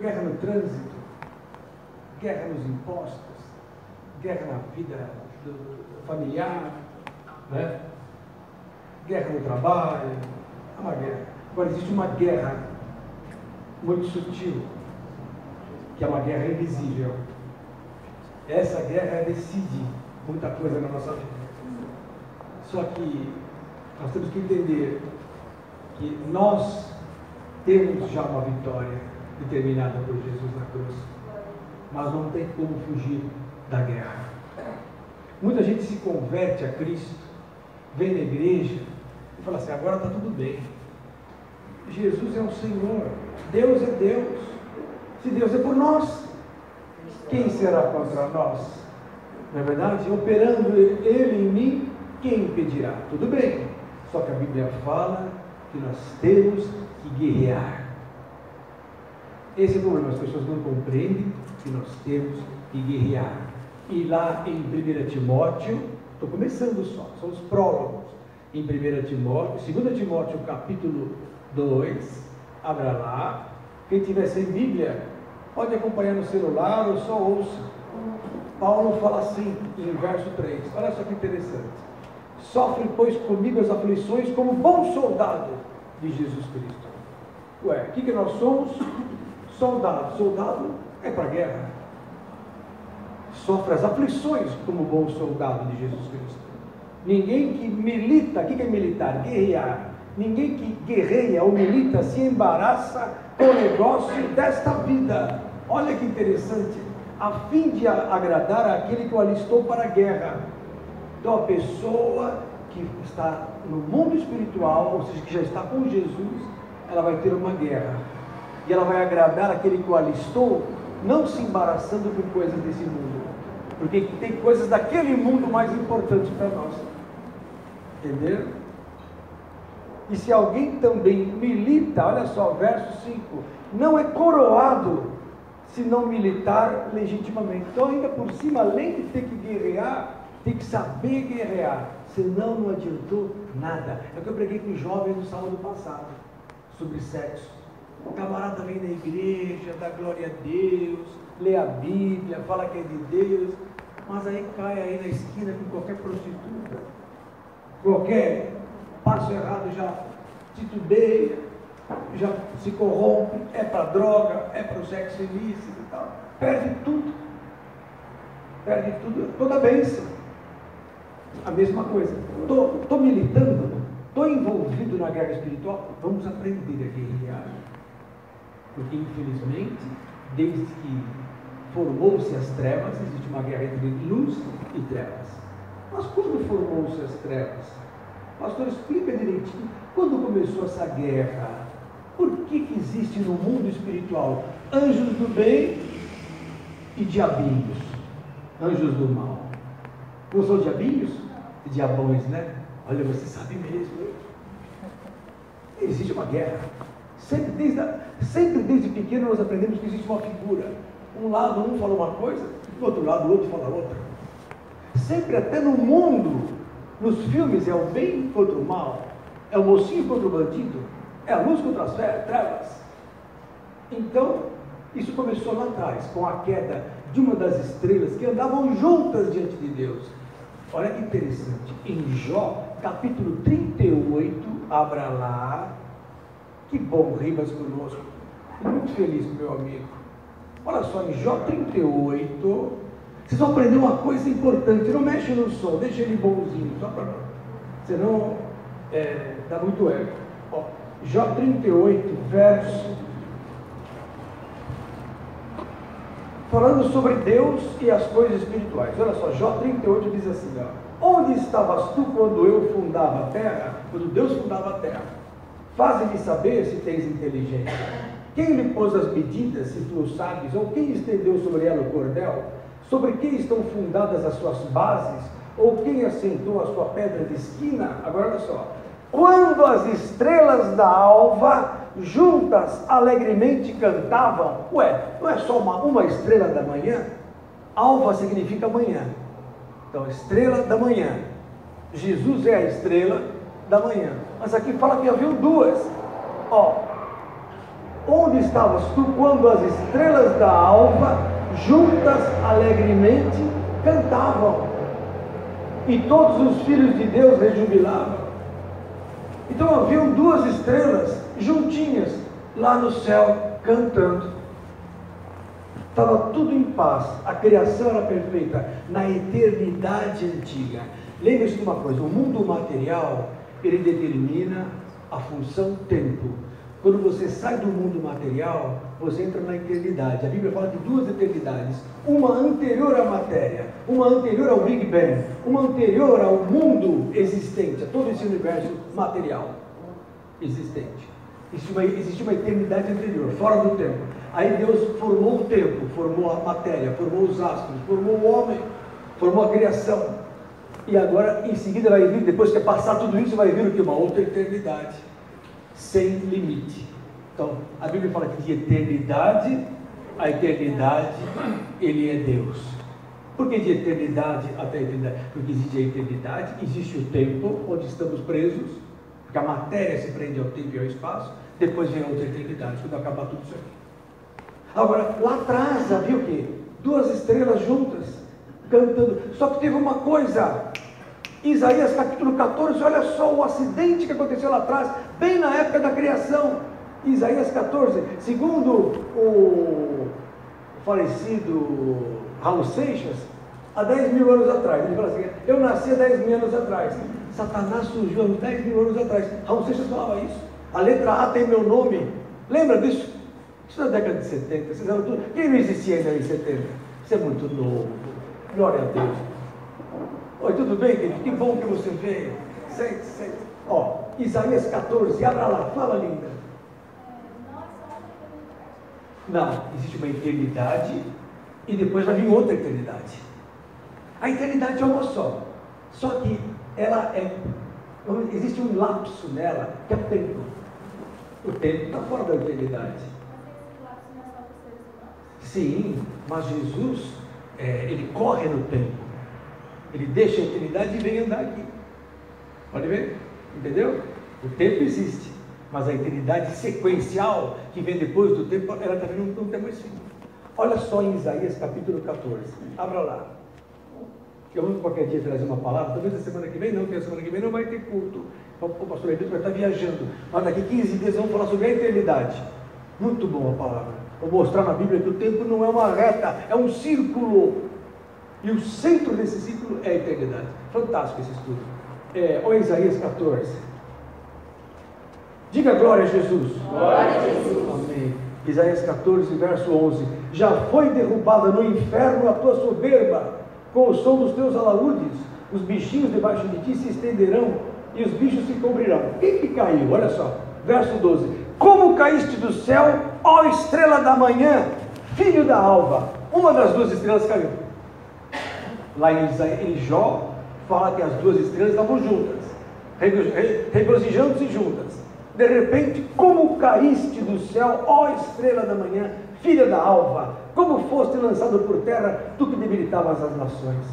guerra no trânsito, guerra nos impostos, guerra na vida familiar, né? Guerra no trabalho, é uma guerra. Agora existe uma guerra muito sutil, que é uma guerra invisível. Essa guerra decide muita coisa na nossa vida. Só que nós temos que entender que nós temos já uma vitória determinada por Jesus na cruz, mas não tem como fugir da guerra. Muita gente se converte a Cristo, vem na igreja e fala assim: agora está tudo bem, Jesus é o Senhor, Deus é Deus. Se Deus é por nós, quem será contra nós? Não é verdade? Operando Ele em mim, quem impedirá? Tudo bem, só que a Bíblia fala que nós temos que guerrear. Esse é o problema, as pessoas não compreendem que nós temos que guerrear. E lá em 1 Timóteo, estou começando só, são os prólogos. Em 1 Timóteo, 2 Timóteo capítulo 2, abra lá. Quem tiver sem Bíblia, pode acompanhar no celular ou só ouça. Paulo fala assim, em verso 3, olha só que interessante: sofre, pois, comigo as aflições como bom soldado de Jesus Cristo. Ué, o que nós somos? Soldado. Soldado é para a guerra. Sofre as aflições como bom soldado de Jesus Cristo. Ninguém que milita, o que é militar? Guerrear. Ninguém que guerreia ou milita se embaraça com o negócio desta vida. Olha que interessante. A fim de agradar aquele que o alistou para a guerra. Então a pessoa que está no mundo espiritual, ou seja, que já está com Jesus, ela vai ter uma guerra. E ela vai agradar aquele que o alistou, não se embaraçando com coisas desse mundo. Porque tem coisas daquele mundo mais importantes para nós. Entenderam? E se alguém também milita, olha só, verso 5, não é coroado se não militar legitimamente. Então, ainda por cima, além de ter que guerrear, tem que saber guerrear, senão não adiantou nada. É o que eu preguei com os jovens no sábado passado, sobre sexo. O camarada vem na igreja, dá glória a Deus, lê a Bíblia, fala que é de Deus, mas aí cai aí na esquina com qualquer prostituta, qualquer passo errado já titubeia, já se corrompe, é para droga, é para o sexo ilícito e tal, perde tudo, toda a bênção. A mesma coisa, estou militando, estou envolvido na guerra espiritual, vamos aprender a guerrear, porque infelizmente, desde que formou-se as trevas, existe uma guerra entre luz e trevas. Mas quando formou-se as trevas? Pastor, explica direitinho, quando começou essa guerra? Por que existe no mundo espiritual anjos do bem e diabinhos? Anjos do mal. Não são diabinhos? Diabões, né? Olha, você sabe mesmo. Existe uma guerra. Sempre desde pequeno nós aprendemos que existe uma figura. Um lado um fala uma coisa, do outro lado o outro fala outra. Sempre, até no mundo, nos filmes, é o bem contra o mal, é o mocinho contra o bandido, é a luz contra as trevas. Então, isso começou lá atrás, com a queda de uma das estrelas que andavam juntas diante de Deus. Olha que interessante, em Jó, capítulo 38, abra lá. Que bom, Ribas conosco, muito feliz com meu amigo. Olha só, em Jó 38, vocês vão aprender uma coisa importante, não mexe no som, deixa ele bonzinho, só para nós, senão dá muito eco. Ó, Jó 38, verso, falando sobre Deus e as coisas espirituais. Olha só, Jó 38 diz assim, ó: onde estavas tu quando eu fundava a terra, quando Deus fundava a terra? Faze-me saber se tens inteligência. Quem lhe pôs as medidas, se tu o sabes, ou quem estendeu sobre ela o cordel? Sobre quem estão fundadas as suas bases? Ou quem assentou a sua pedra de esquina? Agora olha só: quando as estrelas da alva juntas alegremente cantavam. Ué, não é só uma estrela da manhã? Alva significa manhã. Então, estrela da manhã. Jesus é a estrela da manhã. Mas aqui fala que haviam duas. Ó, onde estavas tu quando as estrelas da alva, juntas alegremente, cantavam, e todos os filhos de Deus rejubilavam? Então haviam duas estrelas juntinhas lá no céu cantando. Estava tudo em paz, a criação era perfeita, na eternidade antiga. Lembre-se de uma coisa: o mundo material, ele determina a função tempo. Quando você sai do mundo material, você entra na eternidade. A Bíblia fala de duas eternidades: uma anterior à matéria, uma anterior ao Big Bang, uma anterior ao mundo existente, a todo esse universo material existente. Existe uma eternidade anterior, fora do tempo. Aí Deus formou o tempo, formou a matéria, formou os astros, formou o homem, formou a criação. E agora, em seguida, vai vir, depois que passar tudo isso, vai vir o que? Uma outra eternidade, sem limite. Então, a Bíblia fala que de eternidade a eternidade, Ele é Deus. Por que de eternidade até a eternidade? Porque existe a eternidade, existe o tempo, onde estamos presos, porque a matéria se prende ao tempo e ao espaço. Depois vem a outra eternidade, quando acabar tudo isso aqui. Agora, lá atrás havia o quê? Duas estrelas juntas, cantando. Só que teve uma coisa. Isaías capítulo 14, olha só o acidente que aconteceu lá atrás, bem na época da criação. Isaías 14, segundo o falecido Raul Seixas, há 10 mil anos atrás. Ele fala assim: eu nasci há 10 mil anos atrás. Satanás surgiu há 10 mil anos atrás. Raul Seixas falava isso. A letra A tem meu nome. Lembra disso? Isso na década de 70, vocês eram tudo. Quem não existia ainda em 70? Isso é muito novo. Glória a Deus. Oi, tudo bem, querido? Que bom que você veio. Sente. Ó, Isaías 14, abra lá, fala, linda. Não, existe uma eternidade e depois vai vir outra eternidade. A eternidade é uma só. Só que ela existe um lapso nela, que é o tempo. O tempo está fora da eternidade. Sim, mas Jesus, ele corre no tempo. Ele deixa a eternidade e vem andar aqui. Pode ver? Entendeu? O tempo existe, mas a eternidade sequencial, que vem depois do tempo, ela também não tem mais fim. Olha só em Isaías capítulo 14. Abra lá. Eu vou qualquer dia trazer uma palavra, talvez a semana que vem não, porque a semana que vem não vai ter culto. O pastor Edito vai estar viajando. Mas daqui 15 dias vamos falar sobre a eternidade. Muito boa a palavra. Vou mostrar na Bíblia que o tempo não é uma reta, é um círculo. E o centro desse círculo é a eternidade. Fantástico esse estudo. Olha Isaías 14. Diga glória a Jesus. Glória a Jesus. Amém. Isaías 14, verso 11. Já foi derrubada no inferno a tua soberba, com o som dos teus alaúdes. Os bichinhos debaixo de ti se estenderão e os bichos se cobrirão. Quem que caiu? Olha só. Verso 12. Como caíste do céu, ó estrela da manhã, filho da alva. Uma das duas estrelas caiu. Lá em Jó, fala que as duas estrelas estavam juntas, regozijando-se juntas. De repente, como caíste do céu, ó estrela da manhã, filha da alva, como foste lançado por terra, tu que debilitavas as nações.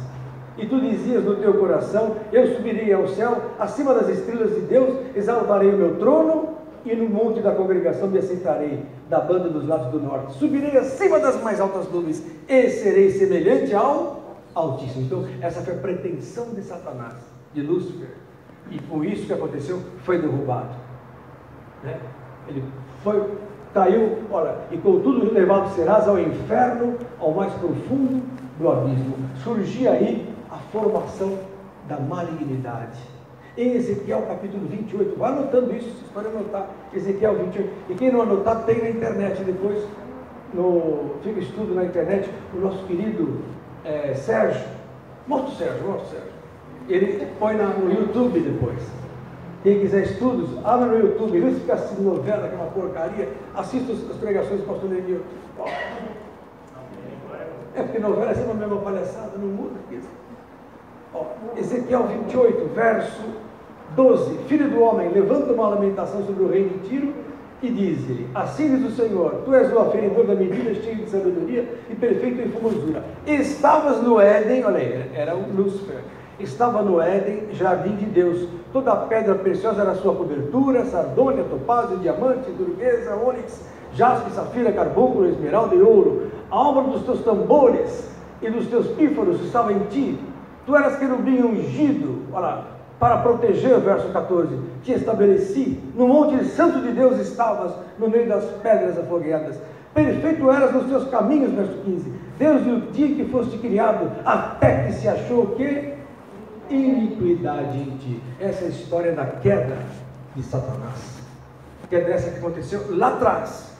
E tu dizias no teu coração: eu subirei ao céu, acima das estrelas de Deus, exaltarei o meu trono, e no monte da congregação me assentarei, da banda dos lados do norte. Subirei acima das mais altas nuvens, e serei semelhante ao Altíssimo. Então, essa foi a pretensão de Satanás, de Lúcifer, e com isso que aconteceu, foi derrubado, né? Ele caiu, olha, e contudo levado serás ao inferno, ao mais profundo do abismo. Surgia aí a formação da malignidade. Em Ezequiel capítulo 28, vai anotando isso, vocês podem anotar, Ezequiel 28, e quem não anotar tem na internet depois, fica estudo na internet, o nosso querido Sérgio, mostra o Sérgio, ele põe no YouTube depois. Quem quiser estudos, abre no YouTube, não fica assistindo novela, aquela porcaria, assista as pregações do pastor Neil. Porque novela é sempre a mesma palhaçada, não muda isso. Ezequiel 28, verso 12. Filho do homem, levanta uma lamentação sobre o rei de Tiro e diz-lhe: assim diz o Senhor, tu és o aferidor da medida, cheio de sabedoria e perfeito em formosura. Estavas no Éden, olha aí, era o Lúcifer, estava no Éden, jardim de Deus. Toda a pedra preciosa era a sua cobertura, sardônia, topázio, diamante, turquesa, ônix, jaspe, safira, carbúnculo, esmeralda e ouro. A obra dos teus tambores e dos teus pífaros estava em ti. Tu eras querubim ungido, olha, para proteger, verso 14, te estabeleci, no monte santo de Deus estavas, no meio das pedras afogueadas. Perfeito eras nos teus caminhos, verso 15. Desde o dia que foste criado, até que se achou o quê? Iniquidade em ti. Essa é a história da queda de Satanás. Queda essa que aconteceu lá atrás,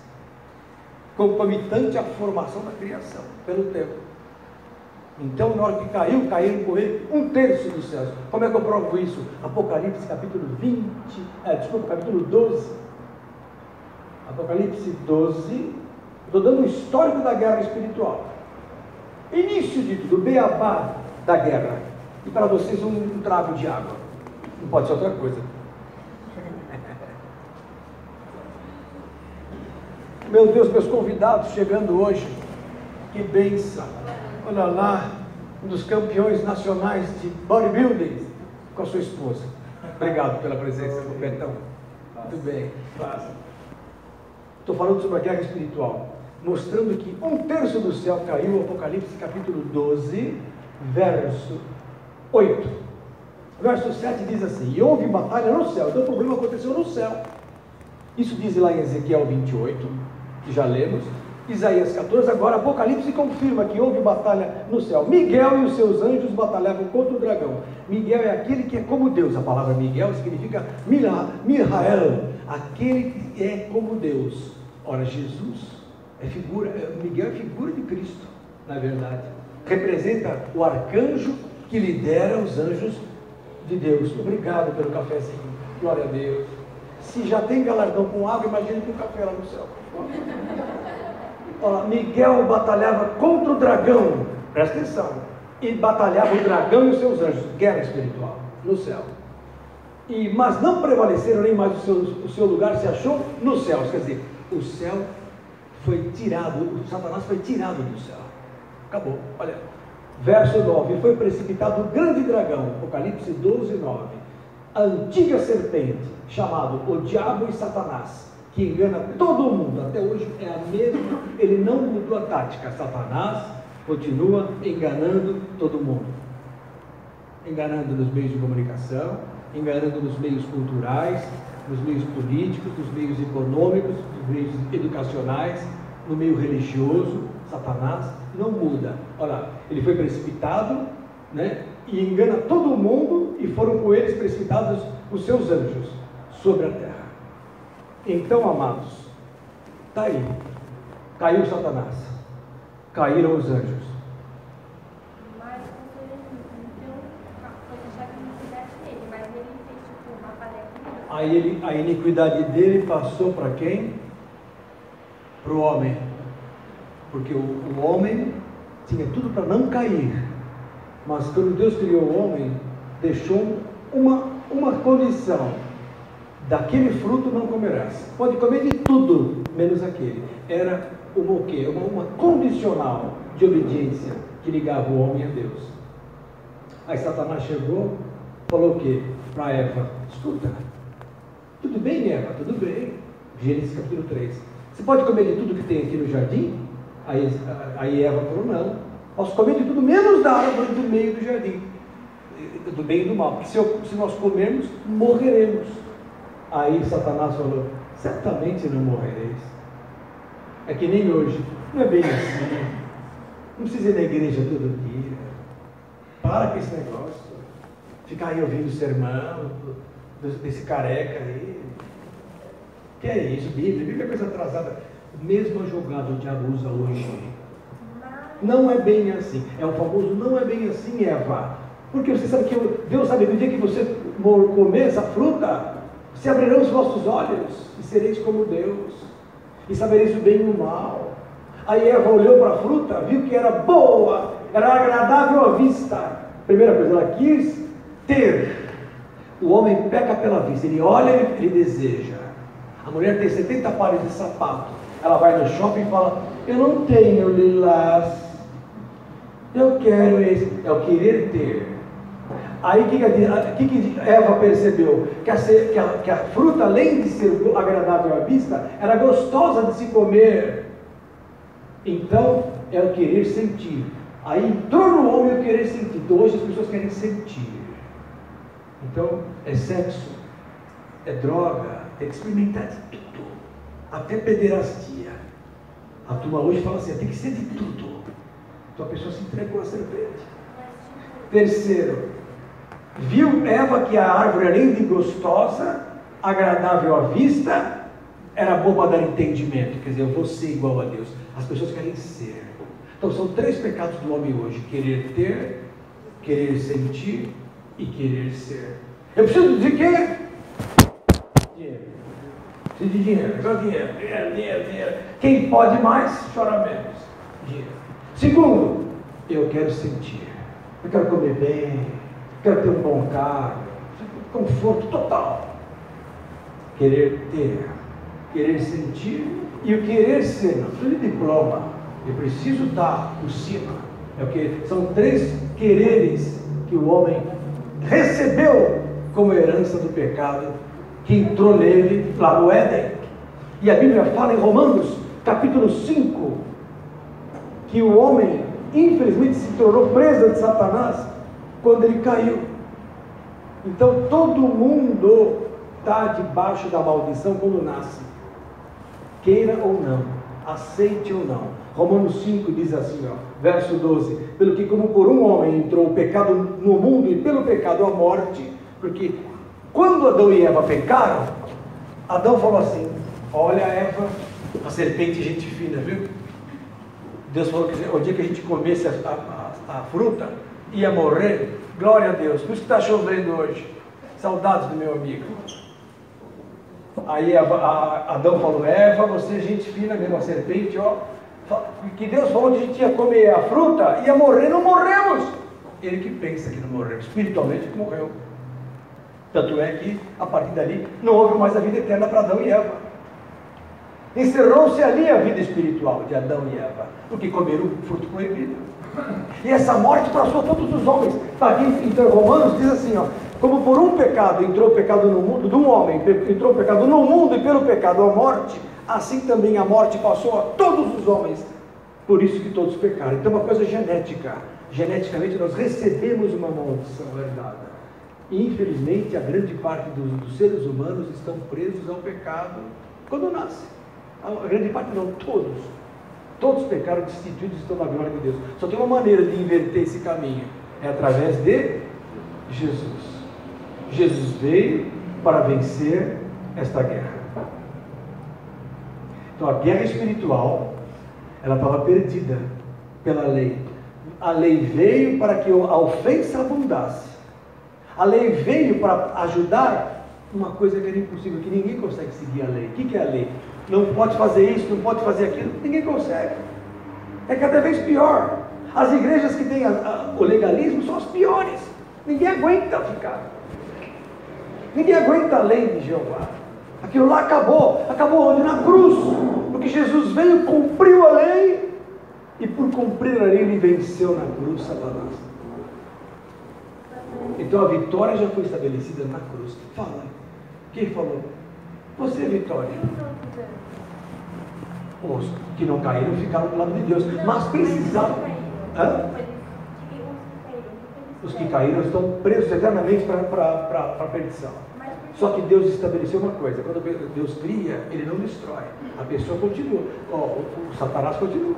concomitante à formação da criação, pelo tempo. Então, na hora que caiu, caíram com ele 1/3 dos céus. Como é que eu provo isso? Apocalipse capítulo 12. Apocalipse 12. Estou dando o histórico da guerra espiritual. Início de tudo, beabá da guerra. E para vocês um trago de água. Não pode ser outra coisa. Meu Deus, meus convidados chegando hoje. Que bênção. Olha lá, um dos campeões nacionais de bodybuilding com a sua esposa. Obrigado pela presença, Betão. Muito bem, fácil. Estou falando sobre a guerra espiritual, mostrando que 1/3 do céu caiu, Apocalipse capítulo 12, verso 8. Verso 7 diz assim: e houve batalha no céu. Então o problema aconteceu no céu. Isso diz lá em Ezequiel 28, que já lemos. Isaías 14, agora Apocalipse confirma que houve batalha no céu. Miguel e os seus anjos batalhavam contra o dragão. Miguel é aquele que é como Deus. A palavra Miguel significa Mihael, aquele que é como Deus. Ora, Jesus é figura, Miguel é figura de Cristo, na verdade. Representa o arcanjo que lidera os anjos de Deus. Obrigado pelo cafezinho, glória a Deus. Se já tem galardão com água, imagine com café lá no céu. Olha, Miguel batalhava contra o dragão, presta atenção, e batalhava o dragão e os seus anjos, guerra espiritual, no céu. Mas não prevaleceram, nem mais o seu lugar se achou nos céus, quer dizer, o céu foi tirado, o Satanás foi tirado do céu, acabou. Olha, verso 9, foi precipitado o grande dragão, Apocalipse 12, 9, a antiga serpente, chamado o diabo e Satanás, que engana todo mundo, até hoje é a mesma, ele não mudou a tática. Satanás continua enganando todo mundo, enganando nos meios de comunicação, enganando nos meios culturais, nos meios políticos, nos meios econômicos, nos meios educacionais, no meio religioso. Satanás não muda. Olha, ele foi precipitado, né, e engana todo mundo, e foram com eles precipitados os seus anjos sobre a terra. Então, amados, está aí, caiu Satanás, caíram os anjos. Mas então, foi deixar que não fizesse ele, mas ele fez tipo uma palestra. A iniquidade dele passou para quem? Para o homem, porque o homem tinha tudo para não cair, mas quando Deus criou o homem, deixou uma condição: daquele fruto não comerás. Pode comer de tudo, menos aquele. Era o quê? Uma condicional de obediência que ligava o homem a Deus. Aí Satanás chegou, falou o quê? Para Eva: escuta, tudo bem, Eva? Tudo bem. Gênesis capítulo 3. Você pode comer de tudo que tem aqui no jardim? Aí Eva falou: não. Posso comer de tudo, menos da árvore do meio do jardim, do bem e do mal, porque se nós comermos, morreremos. Aí Satanás falou: certamente não morrereis. É que nem hoje, não é bem assim. Não precisa ir na igreja todo dia. Para com esse negócio. Ficar aí ouvindo o sermão desse careca aí. Que é isso, Bíblia é coisa atrasada. Mesma jogada o diabo usa hoje. Não é bem assim. É o famoso não é bem assim, Eva. Porque você sabe que Deus sabe que no dia que você comer essa fruta, se abrirão os vossos olhos e sereis como Deus, e sabereis o bem e o mal. Aí Eva olhou para a fruta, viu que era boa, era agradável à vista. Primeira coisa, ela quis ter. O homem peca pela vista, ele olha, ele deseja. A mulher tem 70 pares de sapato, ela vai no shopping e fala: eu não tenho lilás, eu quero esse. É o querer ter. Aí o que Eva percebeu? Que a fruta, além de ser agradável à vista, era gostosa de se comer. Então, é o querer sentir. Aí entrou no homem o querer sentir. Então, hoje as pessoas querem sentir. Então, é sexo, é droga, tem que experimentar de tudo. Até pederastia. A turma hoje fala assim, tem que ser de tudo. Então a pessoa se entregou à serpente. Terceiro, viu Eva que a árvore, além de gostosa, agradável à vista, era boa para dar entendimento. Quer dizer, eu vou ser igual a Deus. As pessoas querem ser. Então são 3 pecados do homem hoje: querer ter, querer sentir e querer ser. Eu preciso de quê? Dinheiro. Preciso de dinheiro. Dinheiro. Quem pode mais, chora menos. Dinheiro. Segundo, eu quero sentir. Eu quero comer bem. Quero ter um bom carro. Conforto total. Querer ter. Querer sentir. E o querer ser. Não preciso de diploma. Eu preciso estar por cima. É o que são 3 quereres que o homem recebeu como herança do pecado que entrou nele lá no Éden. E a Bíblia fala em Romanos capítulo 5 que o homem infelizmente se tornou presa de Satanás quando ele caiu. Então todo mundo está debaixo da maldição quando nasce, queira ou não, aceite ou não. Romanos 5 diz assim, verso 12: pelo que como por um homem entrou o pecado no mundo, e pelo pecado a morte. Porque quando Adão e Eva pecaram, Adão falou assim: olha, Eva, a serpente, gente fina, viu? Deus falou que o dia que a gente comesse a fruta, ia morrer. Glória a Deus, por isso que está chovendo hoje. Saudades do meu amigo. Aí Adão falou: Eva, você é gente fina mesmo, a serpente, que Deus falou que a gente ia comer a fruta, ia morrer, não morremos. Ele que pensa que não morreu, espiritualmente que morreu. Tanto é que, a partir dali, não houve mais a vida eterna para Adão e Eva. Encerrou-se ali a vida espiritual de Adão e Eva, porque comeram o fruto proibido. E essa morte passou a todos os homens. Está aqui em Romanos, diz assim, como por um pecado entrou o pecado no mundo, de um homem entrou o pecado no mundo, e pelo pecado a morte, assim também a morte passou a todos os homens. Por isso que todos pecaram. Então é uma coisa genética. Geneticamente nós recebemos uma maldição herdada. E infelizmente a grande parte dos seres humanos estão presos ao pecado quando nascem. A grande parte não, todos. Todos pecaram, destituídos, estão na glória de Deus. Só tem uma maneira de inverter esse caminho. É através de Jesus. Jesus veio para vencer esta guerra. Então a guerra espiritual, ela estava perdida pela lei. A lei veio para que a ofensa abundasse. A lei veio para ajudar uma coisa que era impossível, que ninguém consegue seguir a lei. O que é a lei? Não pode fazer isso, não pode fazer aquilo, ninguém consegue. É cada vez pior. As igrejas que têm o legalismo são as piores. Ninguém aguenta ficar. Ninguém aguenta a lei de Jeová. Aquilo lá acabou. Acabou onde? Na cruz. Porque Jesus veio, cumpriu a lei, e por cumprir a lei ele venceu na cruz Satanás. Então a vitória já foi estabelecida na cruz. Fala. Quem falou? Você, Vitória. Os que não caíram ficaram do lado de Deus. Mas precisavam. Os que caíram estão presos eternamente para a perdição. Só que Deus estabeleceu uma coisa: quando Deus cria, Ele não destrói. A pessoa continua. O Satanás continua.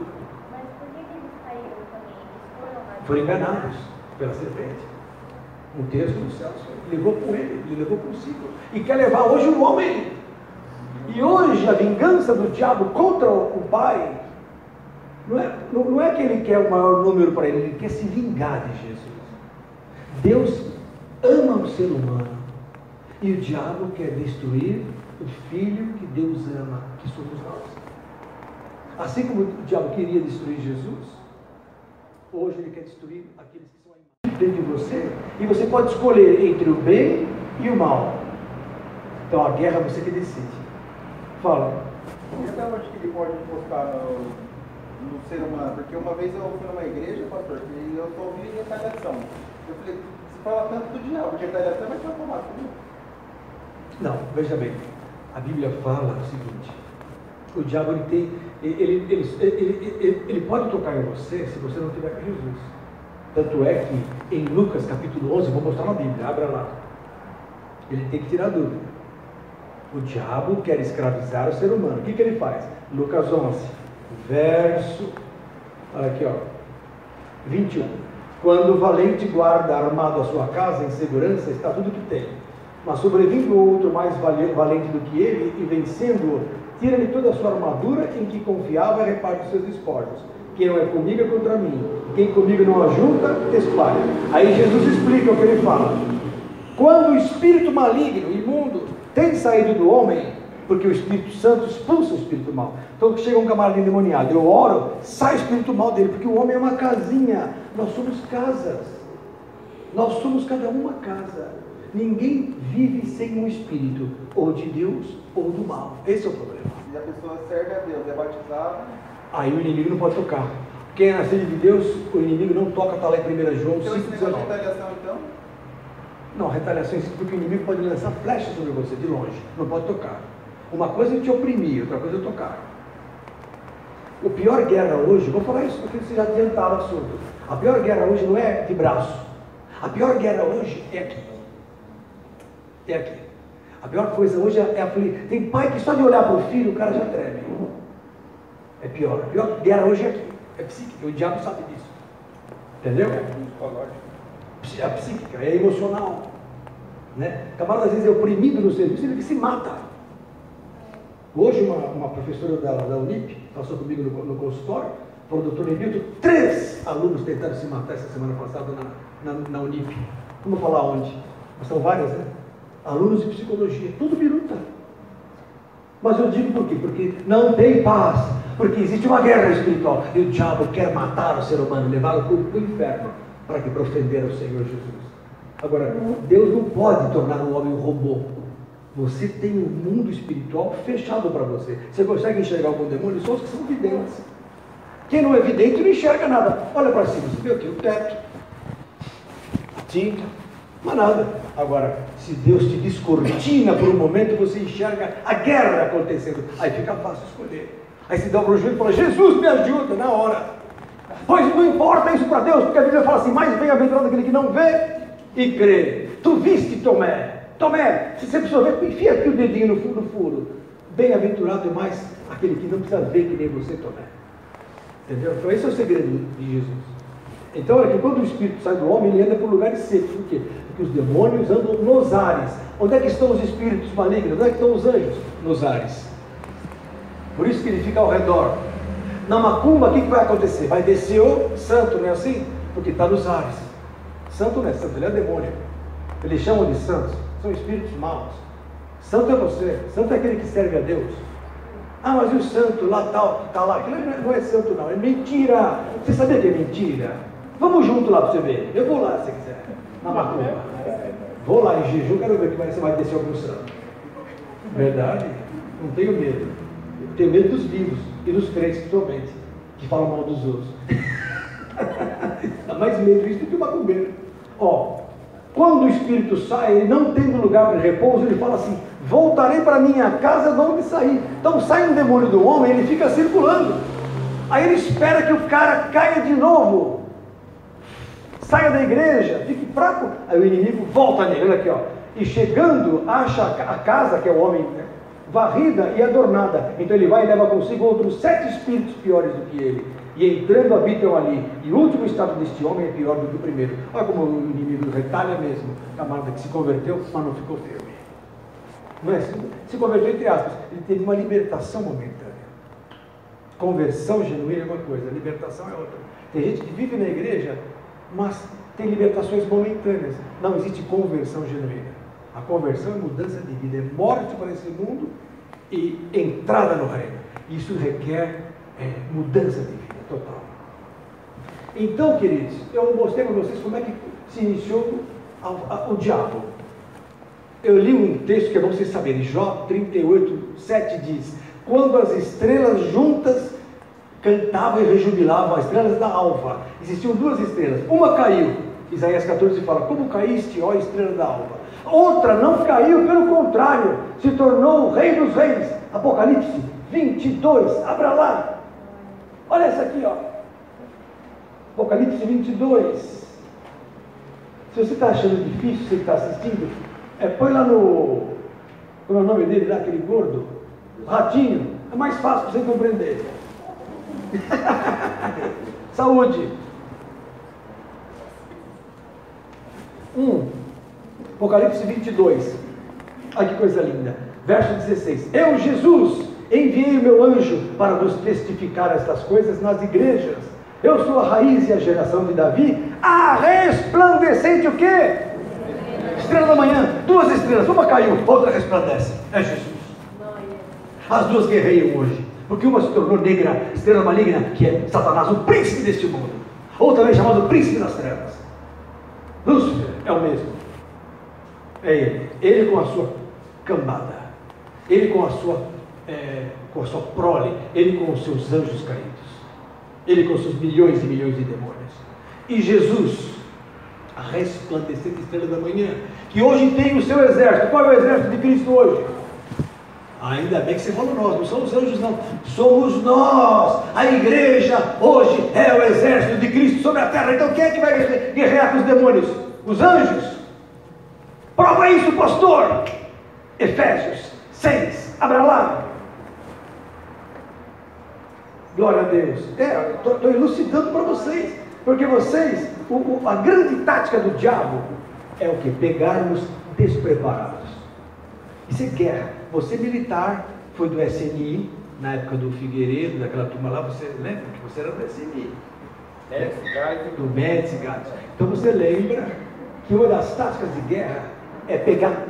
Mas por que eles caíram também? Foram enganados pela serpente. Um texto dos céus levou com ele levou consigo. E quer levar hoje o homem. E hoje a vingança do diabo contra o Pai não é que ele quer o maior número para ele quer se vingar de Jesus. Deus ama o ser humano e o diabo quer destruir o filho que Deus ama, que somos nós. Assim como o diabo queria destruir Jesus, hoje ele quer destruir aqueles que são a imagem dentro de você, e você pode escolher entre o bem e o mal. Então a guerra é você que decide. Fala. Eu acho que ele pode encostar no ser humano, porque uma vez eu fui numa igreja, pastor, e eu só ouvi retaliação. Eu falei, se fala tanto do diabo, porque retaliação vai ser automático. Não, veja bem, a Bíblia fala o seguinte: o diabo ele pode tocar em você se você não tiver com Jesus. Tanto é que em Lucas capítulo 11, vou mostrar na Bíblia, abra lá, ele tem que tirar dúvida. O diabo quer escravizar o ser humano. O que ele faz? Lucas 11, verso, olha aqui, ó, 21. Quando o valente guarda armado a sua casa em segurança, está tudo que tem. Mas sobrevindo outro mais valente do que ele, e vencendo-o, tira-lhe toda a sua armadura em que confiava e reparte os seus despojos. Quem não é comigo é contra mim. Quem comigo não ajunta, espalha. Aí Jesus explica o que ele fala. Quando o espírito maligno, imundo, tem saído do homem, porque o Espírito Santo expulsa o espírito mal. Então chega um camarada endemoniado, eu oro, sai o espírito mal dele, porque o homem é uma casinha, nós somos casas, nós somos cada uma casa. Ninguém vive sem um espírito, ou de Deus ou do mal. Esse é o problema. E a pessoa serve a Deus, é batizada. Aí o inimigo não pode tocar. Quem é nascido de Deus, o inimigo não toca, está lá em 1 João 5,19. Então esse negócio de retaliação então? Não, retaliação existe porque o inimigo pode lançar flechas sobre você de longe, não pode tocar. Uma coisa é te oprimir, outra coisa é tocar. A pior guerra hoje, vou falar isso porque vocês já adiantaram o assunto. A pior guerra hoje não é de braço. A pior guerra hoje é aqui. É aqui. A pior coisa hoje é afligir. Tem pai que só de olhar para o filho o cara já treme. É pior. A pior guerra hoje é aqui. É psíquica. O diabo sabe disso. Entendeu? É psíquica, é emocional. Né? O camarada às vezes é oprimido no serviço, ele se mata. Hoje uma professora da Unip passou comigo no consultório, falou: doutor Emilton, 3 alunos tentaram se matar essa semana passada na Unip. Vamos falar onde? Mas são várias, né? Alunos de psicologia, tudo biruta. Mas eu digo por quê? Porque não tem paz, porque existe uma guerra espiritual, e o diabo quer matar o ser humano, levá-lo para o inferno, para que ofender o Senhor Jesus. Agora, Deus não pode tornar o homem um robô. Você tem um mundo espiritual fechado para você. Você consegue enxergar algum demônio? Só os que são videntes. Quem não é vidente não enxerga nada. Olha para cima, você vê aqui o teto, a tinta, mas nada. Agora, se Deus te descortina por um momento, você enxerga a guerra acontecendo. Aí fica fácil escolher. Aí se dobra o joelho e fala: Jesus, me ajuda, na hora. Pois não importa isso para Deus, porque a Bíblia fala assim: mais bem-aventurado aquele que não vê e crê. Tu viste Tomé? Tomé, se você precisar ver, enfia aqui o dedinho no furo. Bem-aventurado é mais aquele que não precisa ver que nem você, Tomé. Entendeu? Então esse é o segredo de Jesus. Então olha que quando o Espírito sai do homem, ele anda por lugares secos. Por quê? Porque os demônios andam nos ares. Onde é que estão os espíritos malignos? Onde é que estão os anjos? Nos ares. Por isso que ele fica ao redor. Na macumba, o que vai acontecer? Vai descer o santo, não é assim? Porque está nos ares. Santo não é santo, ele é demônio. Eles chamam de santos, são espíritos maus. Santo é você, santo é aquele que serve a Deus. Ah, mas e o santo lá tal, que está lá? Aquilo não é santo não, é mentira. Você sabia que é mentira? Vamos junto lá para você ver. Eu vou lá se você quiser, na macumba. Vou lá em jejum, quero ver que você vai descer algum santo. Verdade? Não tenho medo. Eu tenho medo dos vivos e dos crentes principalmente, que falam mal dos outros. Dá mais medo isso do que o macumbeiro. Ó, quando o espírito sai, ele não tendo lugar de repouso, ele fala assim: voltarei para minha casa de onde saí. Então sai um demônio do homem, ele fica circulando. Aí ele espera que o cara caia de novo, saia da igreja, fique fraco. Aí o inimigo volta nele, olha aqui, ó. E chegando, acha a casa, que é o homem, né, varrida e adornada. Então ele vai e leva consigo outros 7 espíritos piores do que ele, e entrando habitam ali. E o último estado deste homem é pior do que o primeiro. Olha como o inimigo retalha mesmo. Camarada que se converteu, mas não ficou firme. Não é? Se converteu entre aspas, ele teve uma libertação momentânea. Conversão genuína é uma coisa, libertação é outra. Tem gente que vive na igreja, mas tem libertações momentâneas. Não existe conversão genuína. A conversão é mudança de vida, é morte para esse mundo e entrada no reino. Isso requer mudança de vida total. Então, queridos, eu mostrei para vocês como é que se iniciou o diabo. Eu li um texto que é bom vocês saberem. Jó 38, 7 diz: quando as estrelas juntas cantavam e rejubilavam, as estrelas da alva, existiam 2 estrelas, uma caiu Isaías 14 fala: como caíste, ó estrela da alva? Outra não caiu, pelo contrário, se tornou o rei dos reis. Apocalipse 22, abra lá. Olha essa aqui, ó. Apocalipse 22. Se você está achando difícil, você está assistindo, põe lá no... Como é o nome dele lá, aquele gordo? Ratinho. É mais fácil para você compreender. Saúde. Apocalipse 22. Olha que coisa linda. Verso 16. Eu, Jesus, enviei o meu anjo para vos testificar estas coisas nas igrejas. Eu sou a raiz e a geração de Davi, a resplandecente o quê? Estrela da manhã. 2 estrelas, uma caiu, outra resplandece. É Jesus. As 2 guerreiam hoje, porque uma se tornou negra, estrela maligna, que é Satanás, o príncipe deste mundo, ou também chamado príncipe das trevas. Lúcifer é o mesmo. É ele com a sua cambada, ele com a sua prole, ele com os seus anjos caídos, ele com seus milhões e milhões de demônios. E Jesus, a resplandecente estrela da manhã, que hoje tem o seu exército. Qual é o exército de Cristo hoje? Ainda bem que você falou nós, não são os anjos não, somos nós. A igreja hoje é o exército de Cristo sobre a terra. Então quem é que vai guerrear com os demônios? Os anjos? Prova isso, pastor. Efésios 6, abra lá. Glória a Deus. Estou elucidando para vocês, porque vocês, a grande tática do diabo é o que? Pegar-nos despreparados. Isso é guerra. Você militar foi do SNI, na época do Figueiredo, daquela turma lá, você lembra que você era do SNI? Do Médici Gades. Então você lembra que uma das táticas de guerra é pegar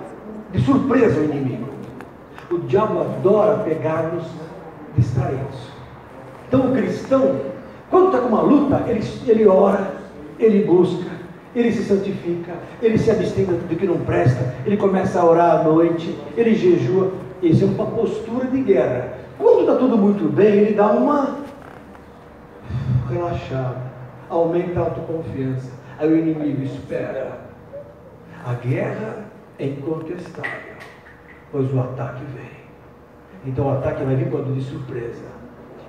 de surpresa o inimigo. O diabo adora pegar-nos distraídos. Então o cristão, quando está com uma luta, ele ora, ele busca, ele se santifica, ele se abstém do que não presta, ele começa a orar à noite, ele jejua. Isso é uma postura de guerra. Quando está tudo muito bem, ele dá uma relaxada, aumenta a autoconfiança. Aí o inimigo espera. A guerra é incontestável, pois o ataque vem. Então o ataque vai vir quando de surpresa.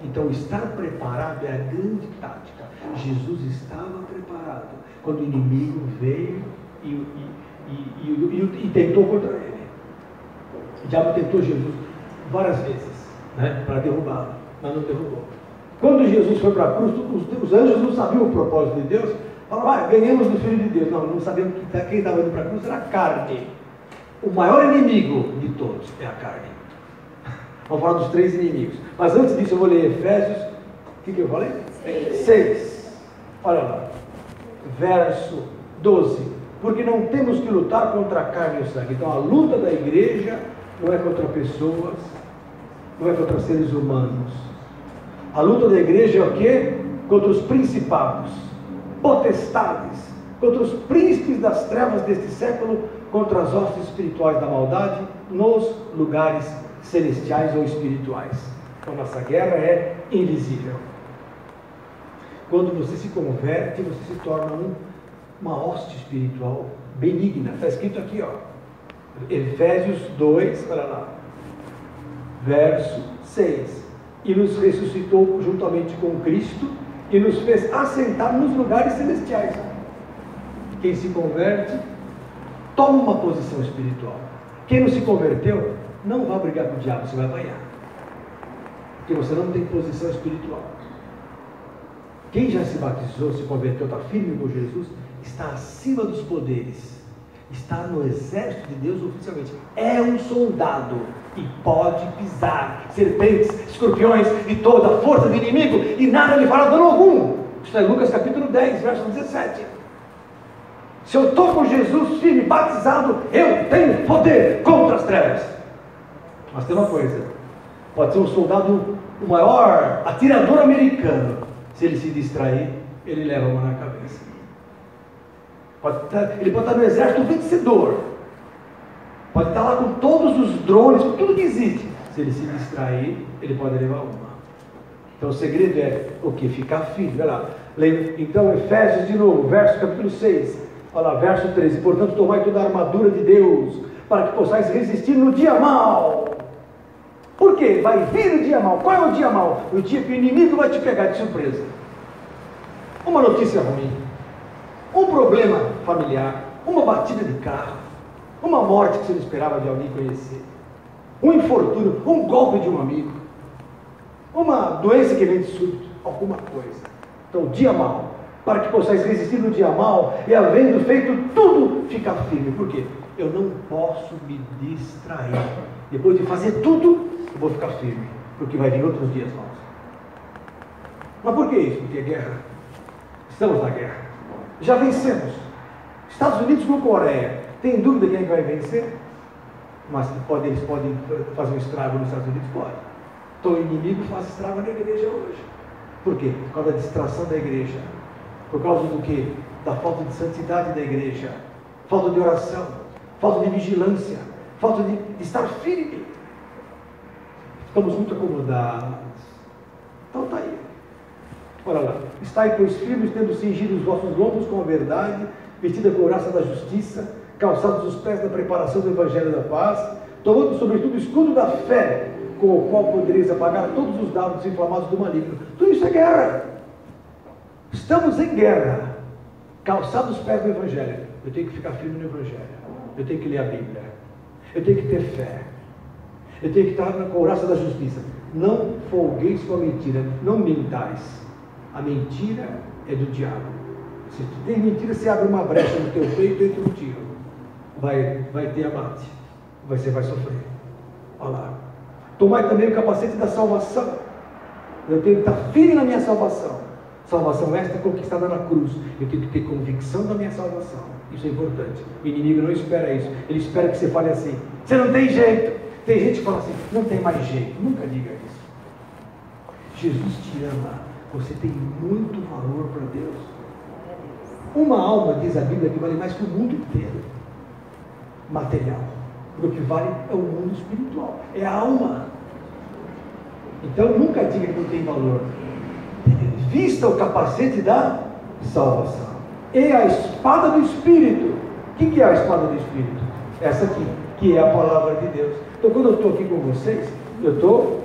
Então estar preparado é a grande tática. Jesus estava preparado quando o inimigo veio e tentou contra ele. O diabo tentou Jesus várias vezes, né, para derrubá-lo, mas não derrubou. Quando Jesus foi para a cruz, os anjos não sabiam o propósito de Deus. Falaram: ganhamos do Filho de Deus. Não sabiam que quem estava indo para a cruz era a carne. O maior inimigo de todos é a carne. Vamos falar dos 3 inimigos. Mas antes disso eu vou ler Efésios. O que eu falei? 6. Olha lá. Verso 12. Porque não temos que lutar contra a carne e o sangue. Então a luta da igreja não é contra pessoas, não é contra seres humanos. A luta da igreja é o quê? Contra os principados, potestades, contra os príncipes das trevas deste século, contra as hostes espirituais da maldade nos lugares celestiais ou espirituais. Então nossa guerra é invisível. Quando você se converte, você se torna uma hoste espiritual benigna. Está escrito aqui, ó, Efésios 2, olha lá, verso 6. E nos ressuscitou juntamente com Cristo e nos fez assentar nos lugares celestiais. Quem se converte toma uma posição espiritual. Quem não se converteu, não vai brigar com o diabo, você vai apanhar, porque você não tem posição espiritual. Quem já se batizou, se converteu, está firme com Jesus, está acima dos poderes, está no exército de Deus oficialmente, é um soldado e pode pisar serpentes, escorpiões e toda a força do inimigo e nada lhe fará dano algum. Isso é Lucas capítulo 10, verso 17. Se eu estou com Jesus firme, batizado, eu tenho poder contra as trevas. Mas tem uma coisa: pode ser um soldado, o maior atirador americano, se ele se distrair, ele leva uma na cabeça. Ele pode estar no exército vencedor, pode estar lá com todos os drones, com tudo que existe. Se ele se distrair, ele pode levar uma. Então o segredo é o que? Ficar firme. Olha lá. Então Efésios de novo, verso capítulo 6. Olha lá, verso 13. Portanto, tomai toda a armadura de Deus, para que possais resistir no dia mau. Por quê? Vai vir o dia mau. Qual é o dia mau? O dia que o inimigo vai te pegar de surpresa. Uma notícia ruim, um problema familiar, uma batida de carro, uma morte que você não esperava de alguém conhecer, um infortúnio, um golpe de um amigo, uma doença que vem de súbito, alguma coisa. Então, dia mau, para que possais resistir no dia mau e, havendo feito tudo, ficar firme. Por quê? Eu não posso me distrair. Depois de fazer tudo, eu vou ficar firme, porque vai vir outros dias maus. Mas por que isso? Porque é guerra. Estamos na guerra. Já vencemos. Estados Unidos com Coreia. Tem dúvida quem vai vencer? Mas eles podem fazer um estrago nos Estados Unidos? Pode. Então o inimigo faz estrago na igreja hoje. Por quê? Por causa da distração da igreja. Por causa do quê? Da falta de santidade da igreja. Falta de oração. Falta de vigilância. Falta de estar firme. Ficamos muito acomodados. Então está aí. Olha lá. Estai, pois, firmes, tendo cingido os vossos lombos com a verdade, vestida com a couraça da justiça, calçados os pés da preparação do evangelho da paz, tomando sobretudo o escudo da fé, com o qual podereis apagar todos os dardos inflamados do maligno. Tudo isso é guerra. Estamos em guerra. Calçados os pés do evangelho. Eu tenho que ficar firme no evangelho. Eu tenho que ler a Bíblia. Eu tenho que ter fé. Eu tenho que estar na couraça da justiça. Não folgueis com a mentira. Não mentais. A mentira é do diabo. Se tu tem mentira, você abre uma brecha no teu peito e entra um tiro. Vai ter abate. Você vai sofrer. Olha lá. Tomai também o capacete da salvação. Eu tenho que estar firme na minha salvação. Salvação esta conquistada na cruz. Eu tenho que ter convicção da minha salvação. Isso é importante. O inimigo não espera isso. Ele espera que você fale assim: você não tem jeito. Tem gente que fala assim: não tem mais jeito. Nunca diga isso. Jesus te ama. Você tem muito valor para Deus. Uma alma, diz a Bíblia, que vale mais que o mundo inteiro. Material. O que vale é o mundo espiritual. É a alma. Então nunca diga que não tem valor. Vista o capacete da salvação. E a espada do Espírito. O que é a espada do Espírito? Essa aqui, que é a palavra de Deus. Então quando eu estou aqui com vocês, eu estou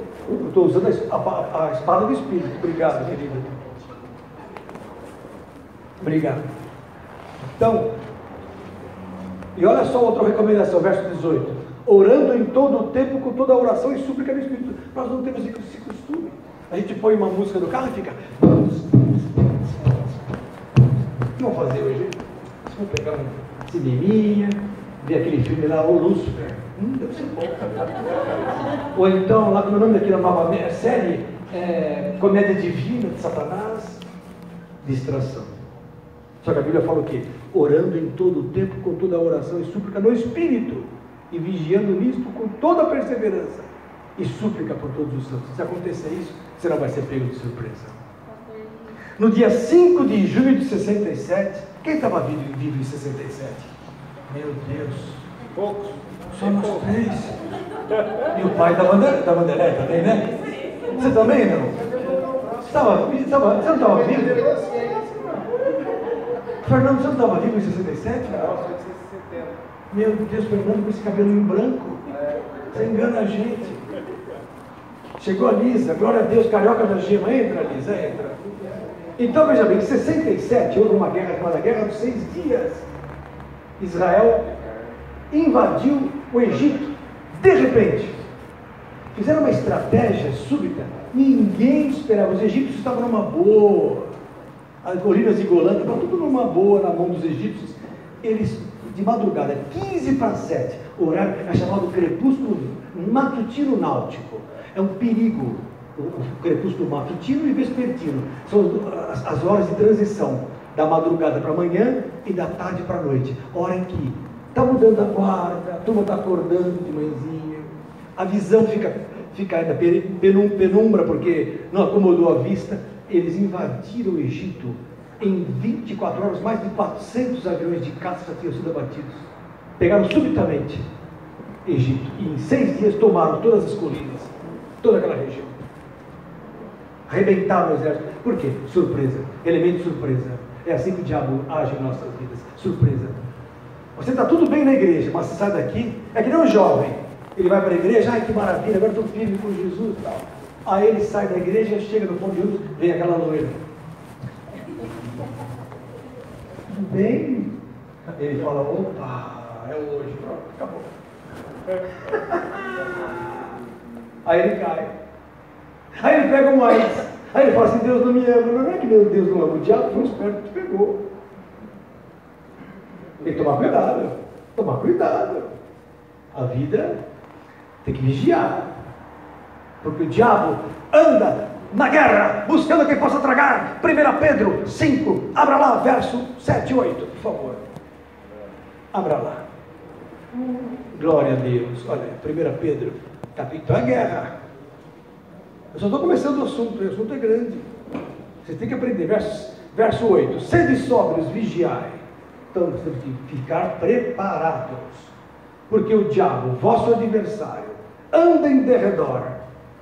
usando a espada do Espírito. Obrigado, querido. Obrigado. Então, e olha só outra recomendação, verso 18. Orando em todo o tempo, com toda a oração e súplica no Espírito. Nós não temos esse costume. A gente põe uma música no carro e fica... O que vamos fazer hoje? Vamos pegar um cineminha, ver aquele filme lá, O Lúcifer. Deve ser bom. Ou então, lá como é o nome daquela nova série, Comédia Divina de Satanás. Distração. Só que a Bíblia fala o quê? Orando em todo o tempo, com toda a oração e súplica no Espírito, e vigiando nisto com toda a perseverança e súplica por todos os santos. Se acontecer isso, você não vai ser pego de surpresa. No dia 5 de junho de 67, quem estava vivo em 67? Meu Deus, Poucos. só nós três. E o pai da Vanderlei também, né? Você também não? Você não estava vivo? Fernando, você não estava vivo em 67? Não, sou de 70. Meu Deus, Fernando com esse cabelinho branco. Você engana a gente. Chegou a Lisa, glória a Deus, carioca da gema. Entra, Lisa, entra. Então veja bem, em 67 houve uma guerra chamada Guerra dos 6 Dias. Israel invadiu o Egito de repente. Fizeram uma estratégia súbita. Ninguém esperava. Os egípcios estavam numa boa. As colinas de Golã estavam tudo numa boa na mão dos egípcios. Eles, de madrugada, 15 para 7, o horário é chamado crepúsculo matutino náutico. É um perigo, o crepúsculo matutino e vespertino. São as horas de transição, da madrugada para amanhã e da tarde para a noite. Hora em que está mudando a guarda, a turma está acordando de manhãzinha, a visão fica ainda penumbra, porque não acomodou a vista. Eles invadiram o Egito. Em 24 horas, mais de 400 aviões de caça tinham sido abatidos. Pegaram subitamente Egito. E em 6 dias tomaram todas as colinas, toda aquela região. Arrebentaram o exército. Por quê? Surpresa. Elemento de surpresa. É assim que o diabo age em nossas vidas. Surpresa. Você está tudo bem na igreja, mas você sai daqui, é que nem um jovem. Ele vai para a igreja, ai que maravilha, agora estou firme com Jesus e tal. Aí ele sai da igreja, chega no ponto de ônibus, vem aquela loira. Tudo bem? Ele fala, opa, é hoje, pronto, acabou. Aí ele cai. Aí ele pega um AIDS. Aí ele fala assim, Deus não me ama. Não é que meu Deus não ama, o diabo foi um esperto que te pegou. Tem que tomar cuidado. Tomar cuidado. A vida tem que vigiar. Porque o diabo anda na guerra, buscando quem possa tragar. 1 Pedro 5, abra lá, verso 7 e 8, por favor. Abra lá. Glória a Deus. Olha, 1 Pedro, capítulo é guerra. Eu só estou começando o assunto é grande. Você tem que aprender. Verso 8. Sede sóbrios, vigiai. Então, você tem que ficar preparados. Porque o diabo, vosso adversário, anda em derredor.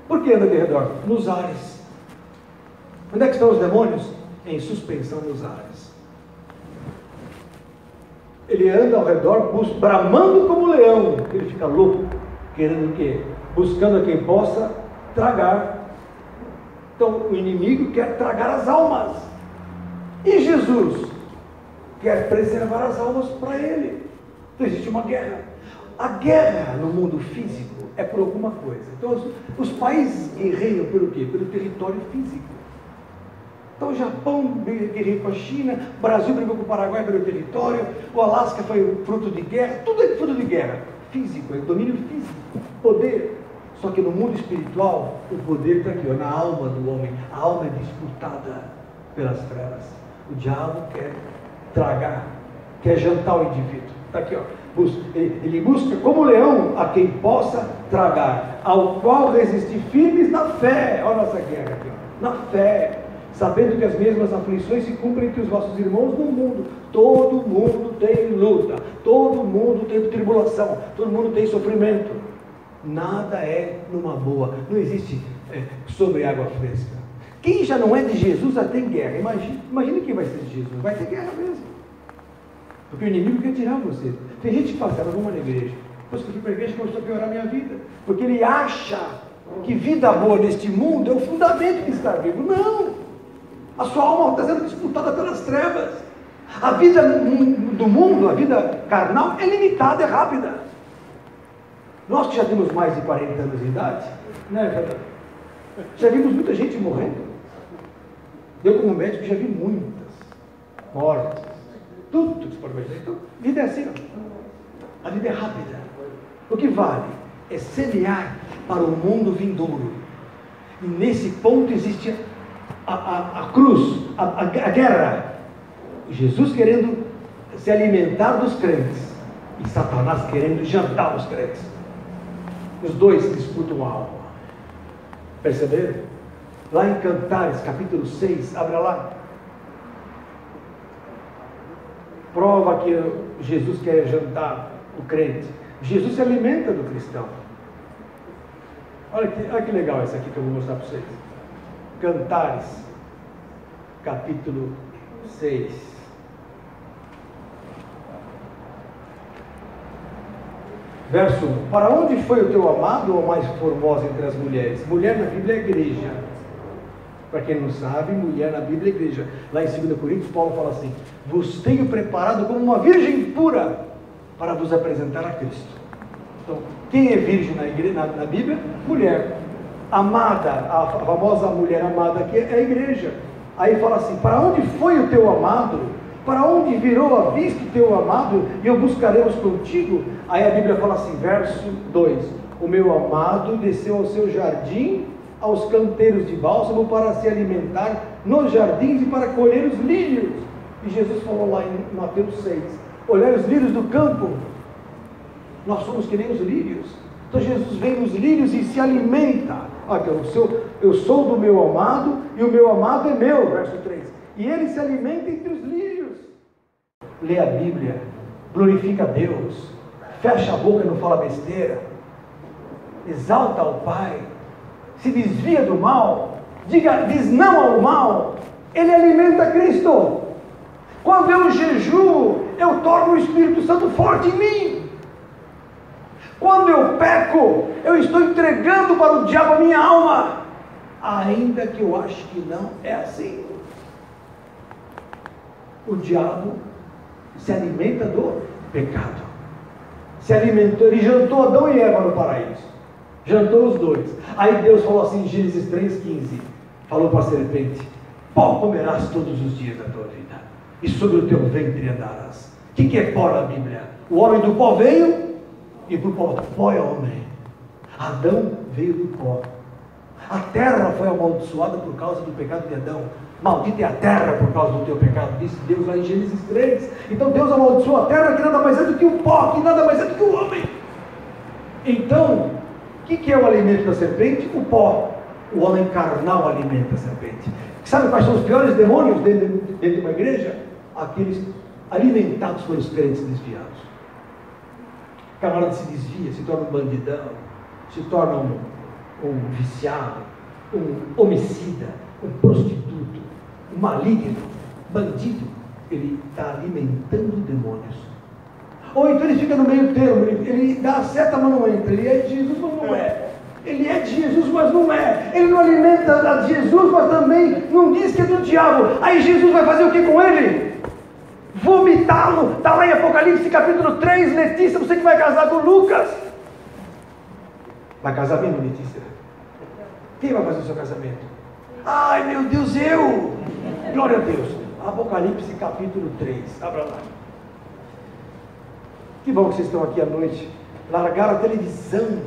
Por que anda em derredor? Nos ares. Onde é que estão os demônios? Em suspensão nos ares. Ele anda ao redor, bramando como leão. Ele fica louco, querendo o quê? Buscando a quem possa tragar. Então o inimigo quer tragar as almas. E Jesus quer preservar as almas para ele. Então existe uma guerra. A guerra no mundo físico é por alguma coisa. Então os países guerreiam pelo quê? Pelo território físico. Então o Japão guerreou com a China, o Brasil brigou com o Paraguai pelo território, o Alasca foi fruto de guerra, tudo é fruto de guerra. Físico, é domínio físico, poder. Só que no mundo espiritual, o poder está aqui, ó, na alma do homem. A alma é disputada pelas trevas. O diabo quer tragar, quer jantar o indivíduo. Está aqui, ó. Ele busca como leão a quem possa tragar, ao qual resistir firmes na fé. Olha a nossa guerra aqui, ó. Na fé, sabendo que as mesmas aflições se cumprem entre os vossos irmãos no mundo. Todo mundo tem luta, todo mundo tem tribulação, todo mundo tem sofrimento. Nada é numa boa, não existe sobre água fresca. Quem já não é de Jesus já tem guerra. Imagina quem vai ser de Jesus, vai ter guerra mesmo. Porque o inimigo quer tirar você. Tem gente que fala, eu vou na igreja. Depois que eu fui para a igreja, começou a piorar a minha vida. Porque ele acha que vida boa neste mundo é o fundamento de estar vivo. Não! A sua alma está sendo disputada pelas trevas. A vida do mundo, a vida carnal, é limitada, é rápida. Nós que já temos mais de 40 anos de idade, né, já vimos muita gente morrendo. Eu, como médico, já vi muitas mortes. Tudo que você pode imaginar. Então, a vida é assim, ó. A vida é rápida. O que vale é semear para o mundo vindouro. E nesse ponto existe a cruz, a guerra. Jesus querendo se alimentar dos crentes e Satanás querendo jantar os crentes. Os dois disputam a alma. Perceberam? Lá em Cantares, capítulo 6, abra lá. Prova que Jesus quer jantar o crente. Jesus se alimenta do cristão. Olha que legal esse aqui que eu vou mostrar para vocês. Cantares, capítulo 6. Verso 1. Para onde foi o teu amado ou mais formosa entre as mulheres? Mulher na Bíblia é igreja. Para quem não sabe, mulher na Bíblia é igreja. Lá em 2 Coríntios, Paulo fala assim: vos tenho preparado como uma virgem pura para vos apresentar a Cristo. Então, quem é virgem na, igreja, na Bíblia? Mulher. Amada, a famosa mulher amada aqui é a igreja. Aí fala assim: para onde foi o teu amado? Para onde virou a vista o teu amado? E eu buscaremos contigo? Aí a Bíblia fala assim, verso 2: o meu amado desceu ao seu jardim, aos canteiros de bálsamo, para se alimentar nos jardins e para colher os lírios. E Jesus falou lá em Mateus 6: olhar os lírios do campo. Nós somos que nem os lírios. Então Jesus vem nos lírios e se alimenta. Eu sou do meu amado e o meu amado é meu. Verso 3. E ele se alimenta entre os lírios. Lê a Bíblia, glorifica a Deus, fecha a boca e não fala besteira, exalta ao Pai, se desvia do mal, diz não ao mal. Ele alimenta Cristo. Quando eu jejuo, eu torno o Espírito Santo forte em mim. Quando eu peco, eu estou entregando para o diabo a minha alma, ainda que eu ache que não é assim. O diabo se alimenta do pecado. Se alimentou, ele jantou Adão e Eva no paraíso. Jantou os dois. Aí Deus falou assim em Gênesis 3,15, falou para a serpente: pó comerás todos os dias da tua vida, e sobre o teu ventre andarás. O que é pó na Bíblia? O homem do pó veio, e para o pó é homem. Adão veio do pó. A terra foi amaldiçoada por causa do pecado de Adão. Maldita é a terra por causa do teu pecado, disse Deus lá em Gênesis 3. Então Deus amaldiçoou a terra, que nada mais é do que o pó, que nada mais é do que o homem. Então, o que é o alimento da serpente? O pó. O homem carnal alimenta a serpente. Sabe quais são os piores demônios dentro de uma igreja? Aqueles alimentados pelos crentes desviados. O camarada se desvia, se torna um bandidão, se torna um viciado, um homicida, um prostituto, um maligno, bandido. Ele está alimentando demônios. Ou então ele fica no meio termo, ele dá a seta, mas não entra. Ele é de Jesus, mas não é. Ele é de Jesus, mas não é. Ele não alimenta a Jesus, mas também não diz que é do diabo. Aí Jesus vai fazer o que com ele? Vomitá-lo. Está lá em Apocalipse capítulo 3, Letícia, você que vai casar com Lucas. Vai casar mesmo, Letícia? Quem vai fazer o seu casamento? Ai meu Deus, eu! Glória a Deus. Apocalipse capítulo 3, abra lá. Que bom que vocês estão aqui à noite. Largaram a televisão,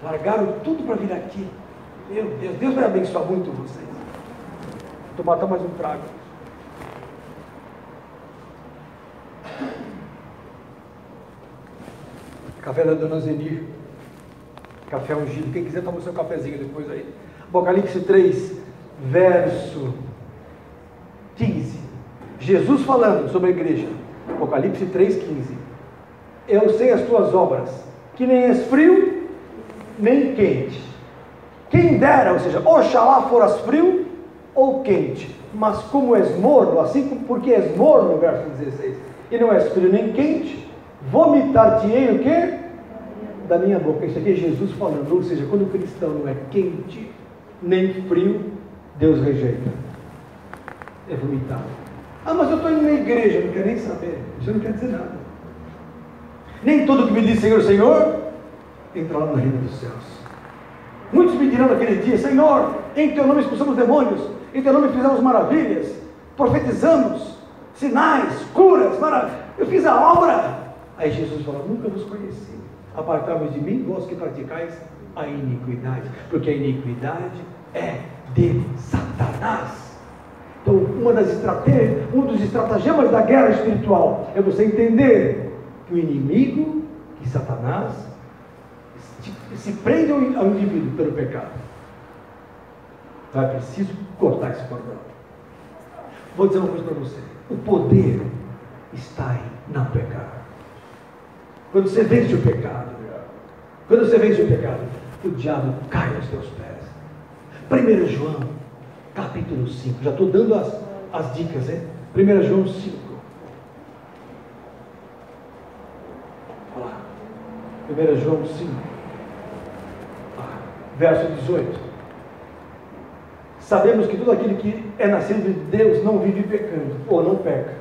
largaram tudo para vir aqui. Meu Deus, Deus vai abençoar muito vocês. Vou matar mais um trago. Café da Dona Zenir, café ungido. Quem quiser toma o seu cafezinho depois aí. Apocalipse 3, verso 15. Jesus falando sobre a igreja. Apocalipse 3, 15. Eu sei as tuas obras, que nem és frio, nem quente. Quem dera, ou seja, oxalá foras frio ou quente, mas como és morno, assim como porque és morno, verso 16, e não és frio nem quente, vomitar-te-ei o quê? Da minha boca. Isso aqui é Jesus falando. Ou seja, quando o cristão não é quente nem frio, Deus rejeita, é vomitado. Ah, mas eu estou indo na igreja, não quero nem saber. Isso não quer dizer nada. Nem todo que me diz Senhor, Senhor, entra lá no reino dos céus. Muitos me dirão naquele dia: Senhor, em teu nome expulsamos demônios, em teu nome fizemos maravilhas, profetizamos, sinais, curas, maravilhas, eu fiz a obra. Aí Jesus fala: nunca vos conheci, apartai-vos de mim, vós que praticais a iniquidade, porque a iniquidade é de Satanás. Então, um dos estratagemas da guerra espiritual é você entender que o inimigo, que Satanás, se prende ao indivíduo pelo pecado. Então é preciso cortar esse cordão. Vou dizer uma coisa para você: o poder está em não pecar. Quando você vence o pecado, o diabo cai aos teus pés. 1 João capítulo 5, já estou dando as dicas, hein? 1 João 5. Olha lá. 1 João 5, verso 18. Sabemos que todo aquele que é nascido de Deus não vive pecando, ou não peca.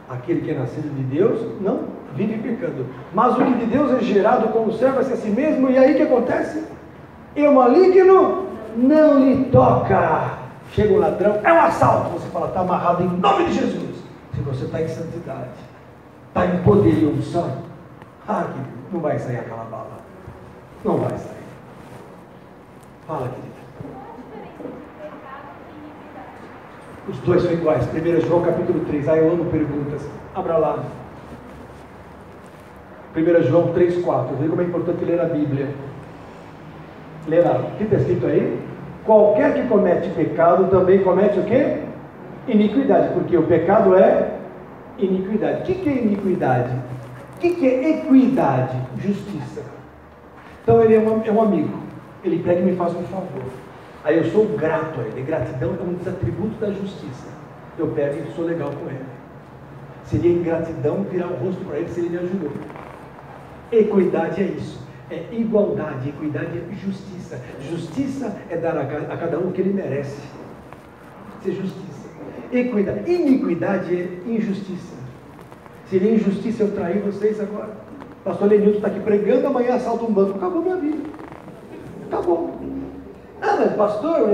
Aquele que é nascido de Deus não vive pecando. Mas o que de Deus é gerado conserva-se a si mesmo. E aí o que acontece? E o maligno não lhe toca. Chega o ladrão, é um assalto. Você fala: está amarrado em nome de Jesus. Se você está em santidade, está em poder e unção, querido, não vai sair aquela bala. Não vai sair. Fala, querida. Os dois são iguais. 1 João capítulo 3. Eu amo perguntas. Abra lá. 1 João 3, 4. Vê como é importante ler a Bíblia. Lê lá. O que está escrito aí? Qualquer que comete pecado também comete o quê? Iniquidade. Porque o pecado é iniquidade. O que é iniquidade? O que é equidade? Justiça. Então ele é um amigo. Ele pega e me faz um favor. Aí eu sou grato a ele. Gratidão é um dos atributos da justiça. Eu pego e sou legal com ele. Seria ingratidão virar o rosto para ele se ele me ajudou. Equidade é isso. É igualdade. Equidade é justiça. Justiça é dar a cada um o que ele merece. Isso é justiça. Equidade. Iniquidade é injustiça. Seria injustiça eu trair vocês agora. Pastor Lenilton está aqui pregando, amanhã assalta um banco. Acabou minha vida. Acabou. Ah, mas pastor,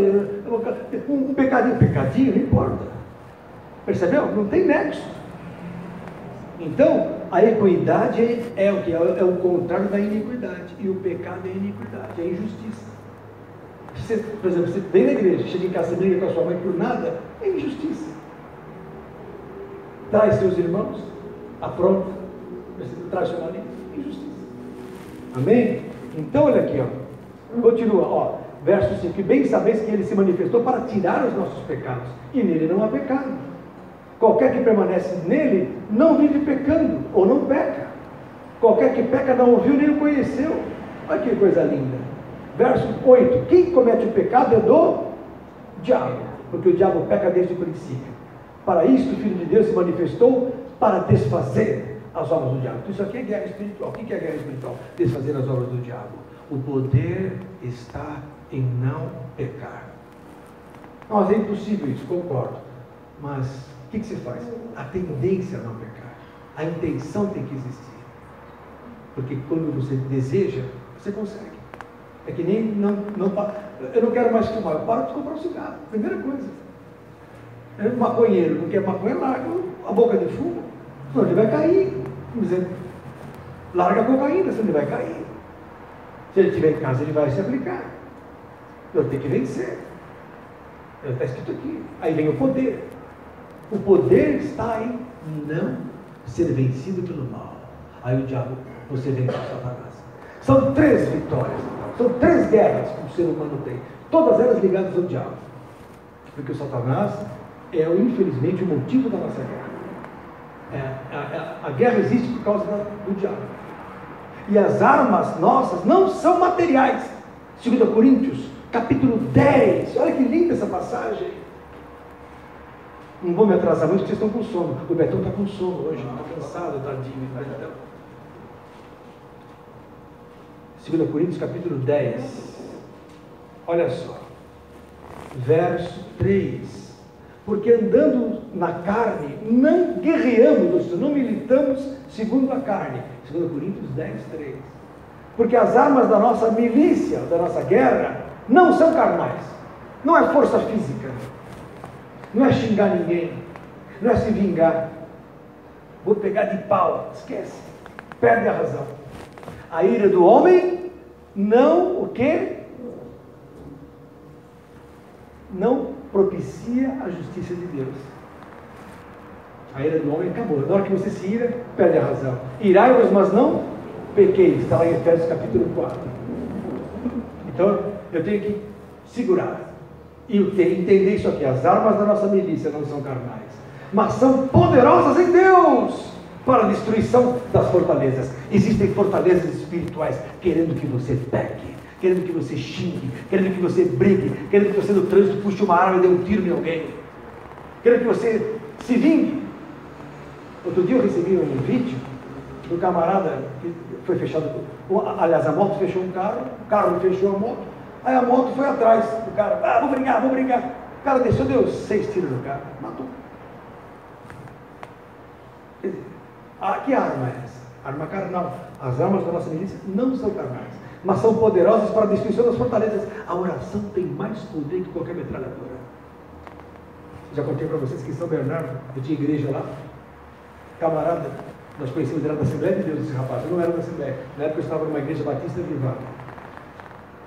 um pecadinho, não importa. Percebeu? Não tem nexo. Então, a equidade é o que? É o contrário da iniquidade. E o pecado é iniquidade, é injustiça. Você, por exemplo, você vem na igreja, chega em casa, briga com a sua mãe por nada, é injustiça. Traz seus irmãos, apronta, traz seu marido, é injustiça. Amém? Então, olha aqui, ó. Continua, ó. Verso 5, que bem sabeis que ele se manifestou para tirar os nossos pecados, e nele não há pecado. Qualquer que permanece nele, não vive pecando, ou não peca. Qualquer que peca não ouviu nem o conheceu. Olha que coisa linda. Verso 8, quem comete o pecado é do diabo, porque o diabo peca desde o princípio. Para isso o Filho de Deus se manifestou, para desfazer as obras do diabo. Isso aqui é guerra espiritual. O que é guerra espiritual? Desfazer as obras do diabo. O poder está em não pecar. Mas é impossível isso, concordo. Mas o que se faz? A tendência a não pecar. A intenção tem que existir. Porque quando você deseja, você consegue. É que nem eu não quero mais fumar, eu paro de comprar um cigarro. Primeira coisa. O maconheiro não quer maconha, larga a boca de fumo, senão ele vai cair. Larga a cocaína, senão ele vai cair. Se ele estiver em casa, ele vai se aplicar. Eu tenho que vencer. Está escrito aqui. Aí vem o poder. O poder está em não ser vencido pelo mal. Aí o diabo, você vence o Satanás. São 3 vitórias. São 3 guerras que o ser humano tem. Todas elas ligadas ao diabo. Porque o Satanás é, infelizmente, o motivo da nossa guerra. A guerra existe por causa do diabo. E as armas nossas não são materiais. 2 Coríntios, capítulo 10. Olha que linda essa passagem. Não vou me atrasar muito porque vocês estão com sono. O Betão está com sono hoje, está cansado, tadinho. 2 Coríntios, capítulo 10. Olha só. Verso 3. Porque andando na carne, não guerreamos, não militamos segundo a carne. 2 Coríntios 10, 3. Porque as armas da nossa milícia, da nossa guerra, não são carnais. Não é força física. Não é xingar ninguém. Não é se vingar. Vou pegar de pau. Esquece. Perde a razão. A ira do homem não, o quê? Não propicia a justiça de Deus. A ira do homem acabou. Na hora que você se ira, perde a razão. Irai-vos, mas não pequeis. Está lá em Efésios capítulo 4. Então, eu tenho que segurar. E entender isso aqui. As armas da nossa milícia não são carnais, mas são poderosas em Deus para a destruição das fortalezas. Existem fortalezas espirituais querendo que você peque, querendo que você xingue, querendo que você brigue, querendo que você no trânsito puxe uma arma e dê um tiro em alguém, querendo que você se vingue. Outro dia eu recebi um vídeo do camarada que foi fechado, aliás, a moto fechou um carro, o carro fechou a moto, aí a moto foi atrás do cara, vou brigar. O cara desceu, deu 6 tiros no carro, matou. Quer dizer, que arma é essa? Arma carnal. As armas da nossa milícia não são carnais, mas são poderosas para a destruição das fortalezas. A oração tem mais poder que qualquer metralhadora. Já contei para vocês que em São Bernardo, eu tinha igreja lá, camarada, nós conhecemos, ele era da Assembleia de Deus, esse rapaz. Eu não era da Assembleia, na época eu estava numa igreja batista privada.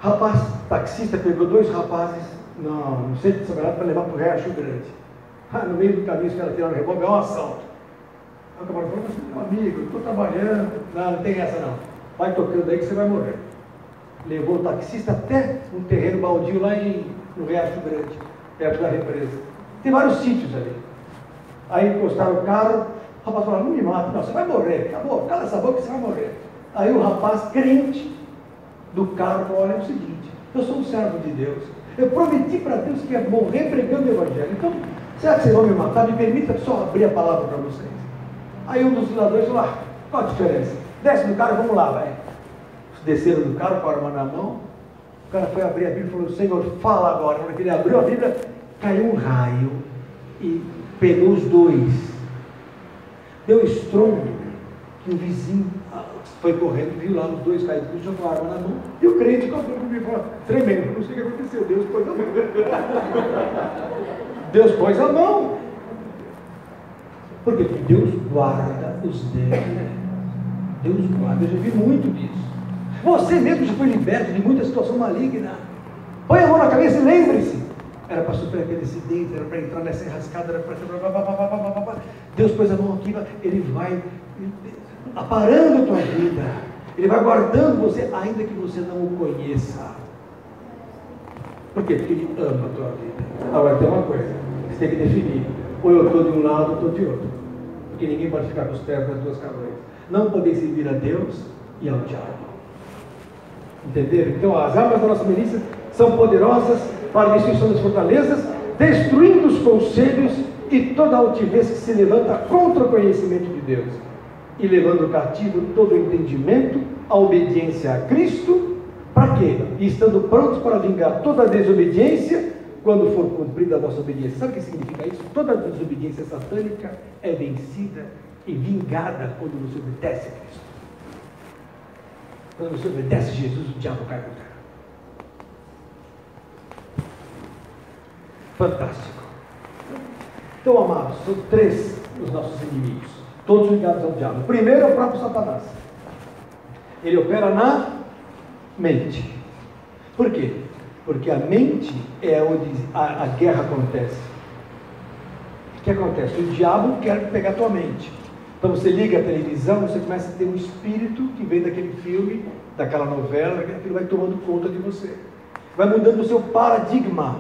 Rapaz, taxista, pegou 2 rapazes no centro de São Bernardo para levar para o Riacho Grande. No meio do caminho, os caras tiraram o revólver, é um assalto. Aí o camarada falou, mas meu amigo, eu estou trabalhando. Não tem essa não. Vai tocando aí que você vai morrer. Levou o taxista até um terreno baldio lá no Riacho Grande, perto da represa. Tem vários sítios ali. Aí encostaram o carro, o rapaz falou, não me mata, não, você vai morrer, acabou, cala essa boca que você vai morrer. Aí o rapaz, crente do carro, falou, olha, é o seguinte, eu sou um servo de Deus, eu prometi para Deus que ia morrer pregando o Evangelho, então, será que vocês vão me matar? Me permita só abrir a palavra para vocês. Aí um dos ladrões falou, qual a diferença? Desce do carro, vamos lá, vai. Desceram do carro com a arma na mão. O cara foi abrir a Bíblia e falou, Senhor, fala agora. Quando ele abriu a Bíblia, caiu um raio e pegou os dois. Deu estrondo que o vizinho foi correndo, viu lá os dois caídos no chão com a arma na mão. E o crente contou comigo, falou, tremendo, não sei o que aconteceu, Deus pôs a mão. Deus pôs a mão. Por quê? Porque Deus guarda os dele. Deus guarda, eu já vi muito disso. Você mesmo já foi liberto de muita situação maligna. Põe a mão na cabeça e lembre-se. Era para sofrer aquele acidente, era para entrar nessa enrascada, era para... Deus pôs a mão aqui, Ele vai aparando a tua vida. Ele vai guardando você, ainda que você não o conheça. Por quê? Porque Ele ama a tua vida. Agora tem uma coisa, você tem que definir. Ou eu estou de um lado, ou estou de outro. Porque ninguém pode ficar com os pés nas duas canoas. Não poder servir a Deus e ao diabo. Entenderam? Então as armas da nossa milícia são poderosas para a destruição das fortalezas, destruindo os conselhos e toda altivez que se levanta contra o conhecimento de Deus, e levando cativo todo o entendimento, a obediência a Cristo, para quê? E estando prontos para vingar toda a desobediência, quando for cumprida a vossa obediência. Sabe o que significa isso? Toda desobediência satânica é vencida e vingada quando você obedece a Cristo. Quando você obedece a Jesus, o diabo cai por terra. Fantástico. Então, amados, são 3 os nossos inimigos, todos ligados ao diabo. O primeiro é o próprio Satanás. Ele opera na mente. Por quê? Porque a mente é onde a guerra acontece. O que acontece? O diabo quer pegar a tua mente. Então você liga a televisão, você começa a ter um espírito que vem daquele filme, daquela novela, aquilo vai tomando conta de você. Vai mudando o seu paradigma.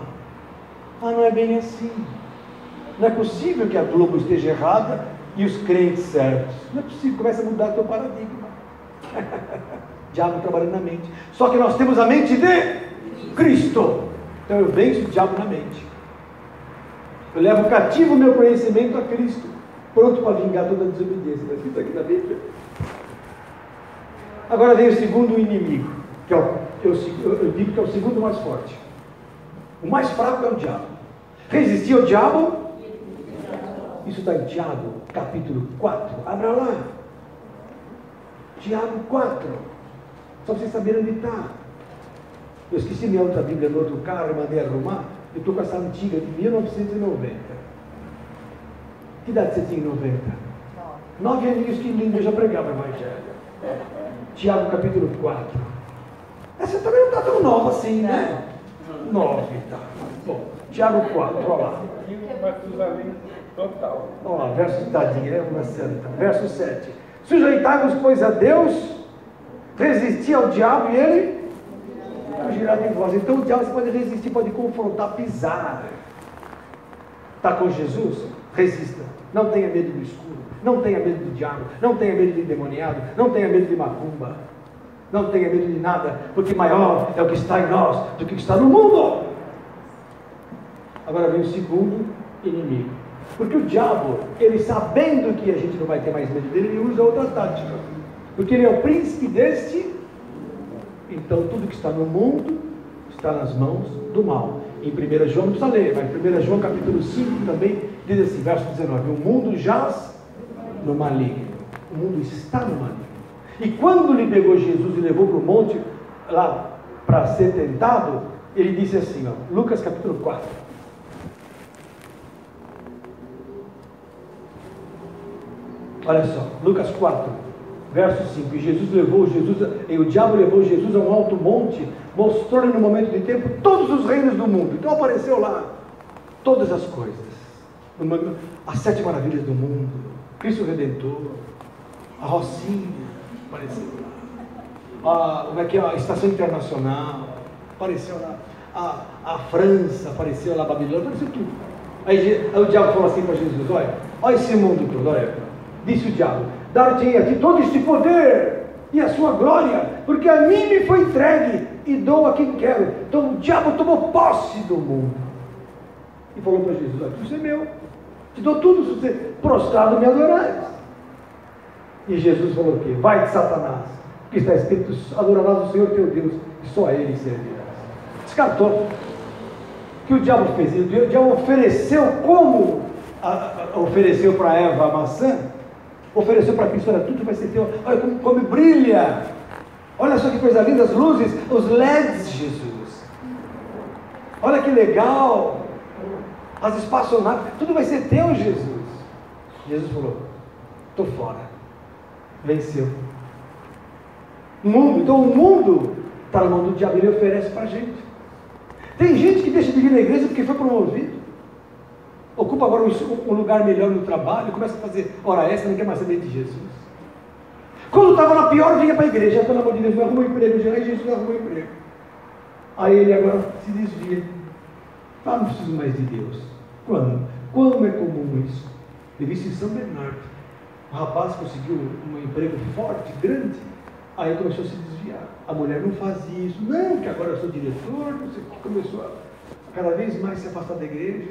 Não é bem assim. Não é possível que a Globo esteja errada e os crentes certos. Não é possível, começa a mudar o teu paradigma. Diabo trabalhando na mente. Só que nós temos a mente de Cristo. Então eu venço o diabo na mente. Eu levo cativo o meu conhecimento a Cristo, pronto para vingar toda a desobediência. Está escrito aqui na Bíblia. Agora vem o segundo inimigo, que é eu digo que é o segundo mais forte. O mais fraco é o diabo. Resistir ao diabo, isso está em Tiago, capítulo 4. Abra lá. Tiago 4. Só para vocês saberem onde está. Eu esqueci minha outra Bíblia no outro carro, eu mandei arrumar. Eu estou com essa antiga de 1990. Que idade você tinha em 90? 9 aninhos, que lindo, eu já pregava o Evangelho. Tiago capítulo 4. Essa também não está tão nova assim, né? 9, tá. Bom, Tiago 4, olha lá. Total. Olha lá, verso tadinho, é uma santa. Verso 7. Sujeitai-vos, pois, a Deus, resistir ao diabo e ele fugirá de vós. Então o diabo você pode resistir, pode confrontar, pisar. Está com Jesus? Resista. Não tenha medo do escuro. Não tenha medo do diabo. Não tenha medo de endemoniado. Não tenha medo de macumba. Não tenha medo de nada, porque maior é o que está em nós do que está no mundo. Agora vem o segundo inimigo. Porque o diabo, ele sabendo que a gente não vai ter mais medo dele, ele usa outra tática. Porque ele é o príncipe deste. Então tudo que está no mundo está nas mãos do mal. Em 1 João, não precisa ler, mas 1 João capítulo 5 também diz assim, verso 19: o mundo jaz no maligno. O mundo está no maligno. E quando lhe pegou Jesus e levou para o monte lá para ser tentado, ele disse assim, ó, Lucas capítulo 4. Olha só, Lucas 4, verso 5. E o diabo levou Jesus a um alto monte, mostrou-lhe no momento de tempo todos os reinos do mundo. Então apareceu lá todas as coisas, as 7 maravilhas do mundo, Cristo Redentor, a Rocinha apareceu lá, a Estação Internacional apareceu lá, a França apareceu lá, a Babilônia, apareceu tudo. Aí o diabo falou assim para Jesus: olha esse mundo todo, olha. Disse o diabo: dar-te a ti todo este poder e a sua glória, porque a mim me foi entregue e dou a quem quero. Então o diabo tomou posse do mundo e falou para Jesus: olha, isso é meu, te dou tudo se você prostrado me adorares. E Jesus falou o quê? Vai de Satanás, porque está escrito, adorarás o Senhor teu Deus, e só a Ele servirás. Descartou. Que o diabo fez isso? O diabo ofereceu como ofereceu para Eva a maçã, ofereceu para Cristo, olha, tudo vai ser teu, olha como brilha, olha só que coisa linda, as luzes, os LEDs de Jesus, olha que legal, as espaçonaves, tudo vai ser teu, Jesus. Jesus falou, estou fora, venceu. Então o mundo está na mão do diabo, ele oferece para a gente. Tem gente que deixa de vir na igreja porque foi promovido, ocupa agora um lugar melhor no trabalho, começa a fazer hora extra, não quer mais saber de Jesus. Quando estava na pior, vinha para a igreja, pelo amor de Deus, arruma um emprego, Jesus arruma um emprego. Aí ele agora se desvia. Não preciso mais de Deus. Quando? Como é comum isso? Eu vi isso em São Bernardo. O rapaz conseguiu um emprego forte, grande, aí começou a se desviar. A mulher não fazia isso, não, que agora eu sou diretor, não sei o que, começou a cada vez mais se afastar da igreja.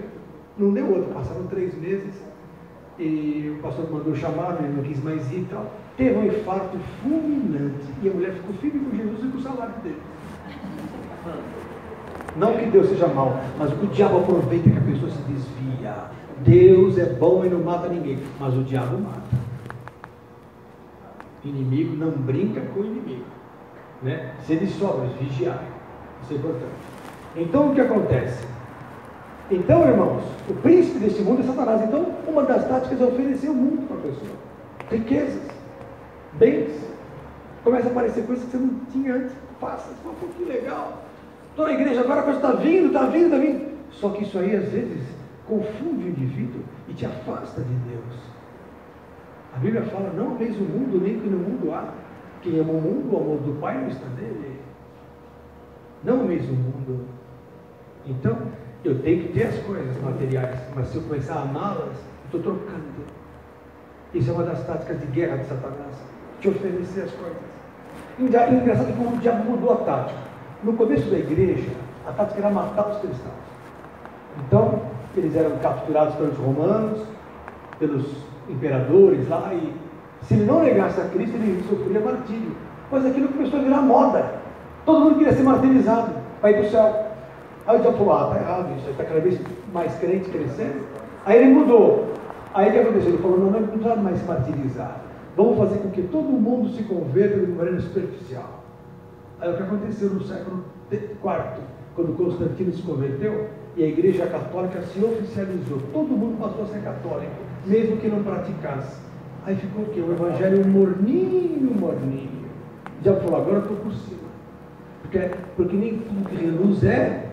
Não deu outra, passaram 3 meses e o pastor mandou chamar, ele não quis mais ir e tal. Teve um infarto fulminante e a mulher ficou firme com Jesus e com o salário dele. Não que Deus seja mau, mas o diabo aproveita que a pessoa se desvia. Deus é bom e não mata ninguém, mas o diabo mata. Inimigo não brinca com o inimigo, né? Se ele sobra, vigiar, isso é importante. Então o que acontece? Então, irmãos, o príncipe desse mundo é Satanás. Então, uma das táticas é oferecer o mundo para a pessoa, riquezas, bens, começa a aparecer coisas que você não tinha antes. Faça, pô, que legal, estou na igreja agora, a coisa está vindo. Só que isso aí às vezes confunde o indivíduo e te afasta de Deus. A Bíblia fala, não ameis o mundo, nem que no mundo há. Quem ama o mundo, o amor do Pai não está nele. Não ameis o mundo. Então, eu tenho que ter as coisas materiais, mas se eu começar a amá-las, estou trocando. Isso é uma das táticas de guerra de Satanás, te oferecer as coisas. Engraçado que o diabo mudou a tática. No começo da igreja, a tática era matar os cristãos. Então, eles eram capturados pelos romanos, pelos imperadores lá, e se ele não negasse a Cristo, ele sofria martírio. Mas aquilo começou a virar moda. Todo mundo queria ser martirizado para ir para o céu. Aí o diabo falou, está errado isso, está cada vez mais crente crescendo. Aí ele mudou. Aí o que aconteceu? Ele falou, não precisa mais se martirizar. Vamos fazer com que todo mundo se converta de maneira superficial. Aí o que aconteceu no século IV, quando Constantino se converteu, e a igreja católica se oficializou. Todo mundo passou a ser católico, mesmo que não praticasse. Aí ficou o quê? O evangelho morninho. O diabo falou, agora eu estou por cima. Porque nem tudo que reluz é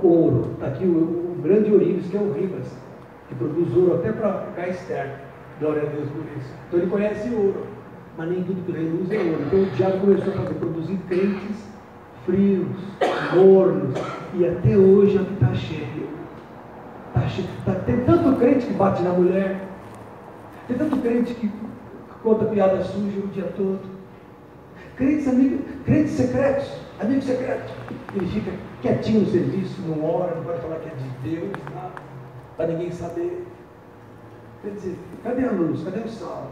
ouro. Está aqui o grande ourives, que é o Ribas, que produz ouro até para gás térmico. Glória a Deus por isso. Então ele conhece ouro, mas nem tudo que reluz é ouro. Então o diabo começou a produzir crentes frios, mornos, e até hoje é o que está cheio. Tem tanto crente que bate na mulher, tem tanto crente que conta piada suja o dia todo. Crentes secretos, amigos secretos. Ele fica quietinho no serviço, não ora, não pode falar que é de Deus, nada, para ninguém saber. Quer dizer, cadê a luz? Cadê o sal?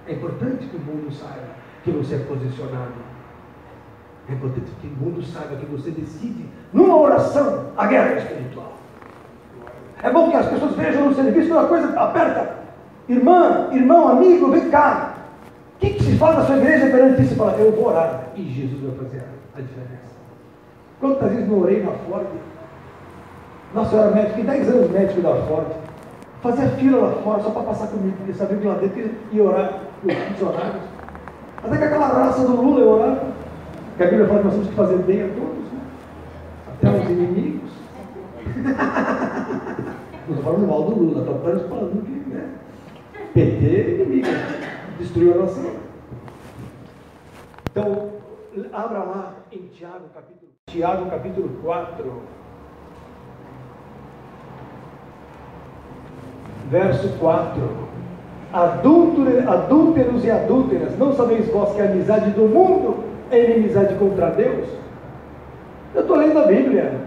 É importante que o mundo saiba que você é posicionado. É importante que o mundo saiba que você decide, numa oração, a guerra espiritual. É bom que as pessoas vejam no serviço uma coisa aperta. Irmã, irmão, amigo, vem cá. O que se faz na sua igreja perante isso? Você fala, eu vou orar. E Jesus vai fazer a diferença. Quantas vezes não orei na Ford? Nossa, eu era médico, fiquei 10 anos médico da Ford. Fazia fila lá fora só para passar comigo, porque sabia que lá dentro ia orar os funcionários. Até que aquela raça do Lula eu orava. Que a Bíblia fala que nós temos que fazer bem a todos, né? Até aos inimigos. Não estou falando mal do Lula, estou apenas falando que, né? PT é inimigo, destruiu a nação. Então, abra lá em Tiago capítulo 4. Verso 4. Adúlteros e adúlteras, não sabeis vós que a amizade do mundo é inimizade contra Deus? Eu estou lendo a Bíblia.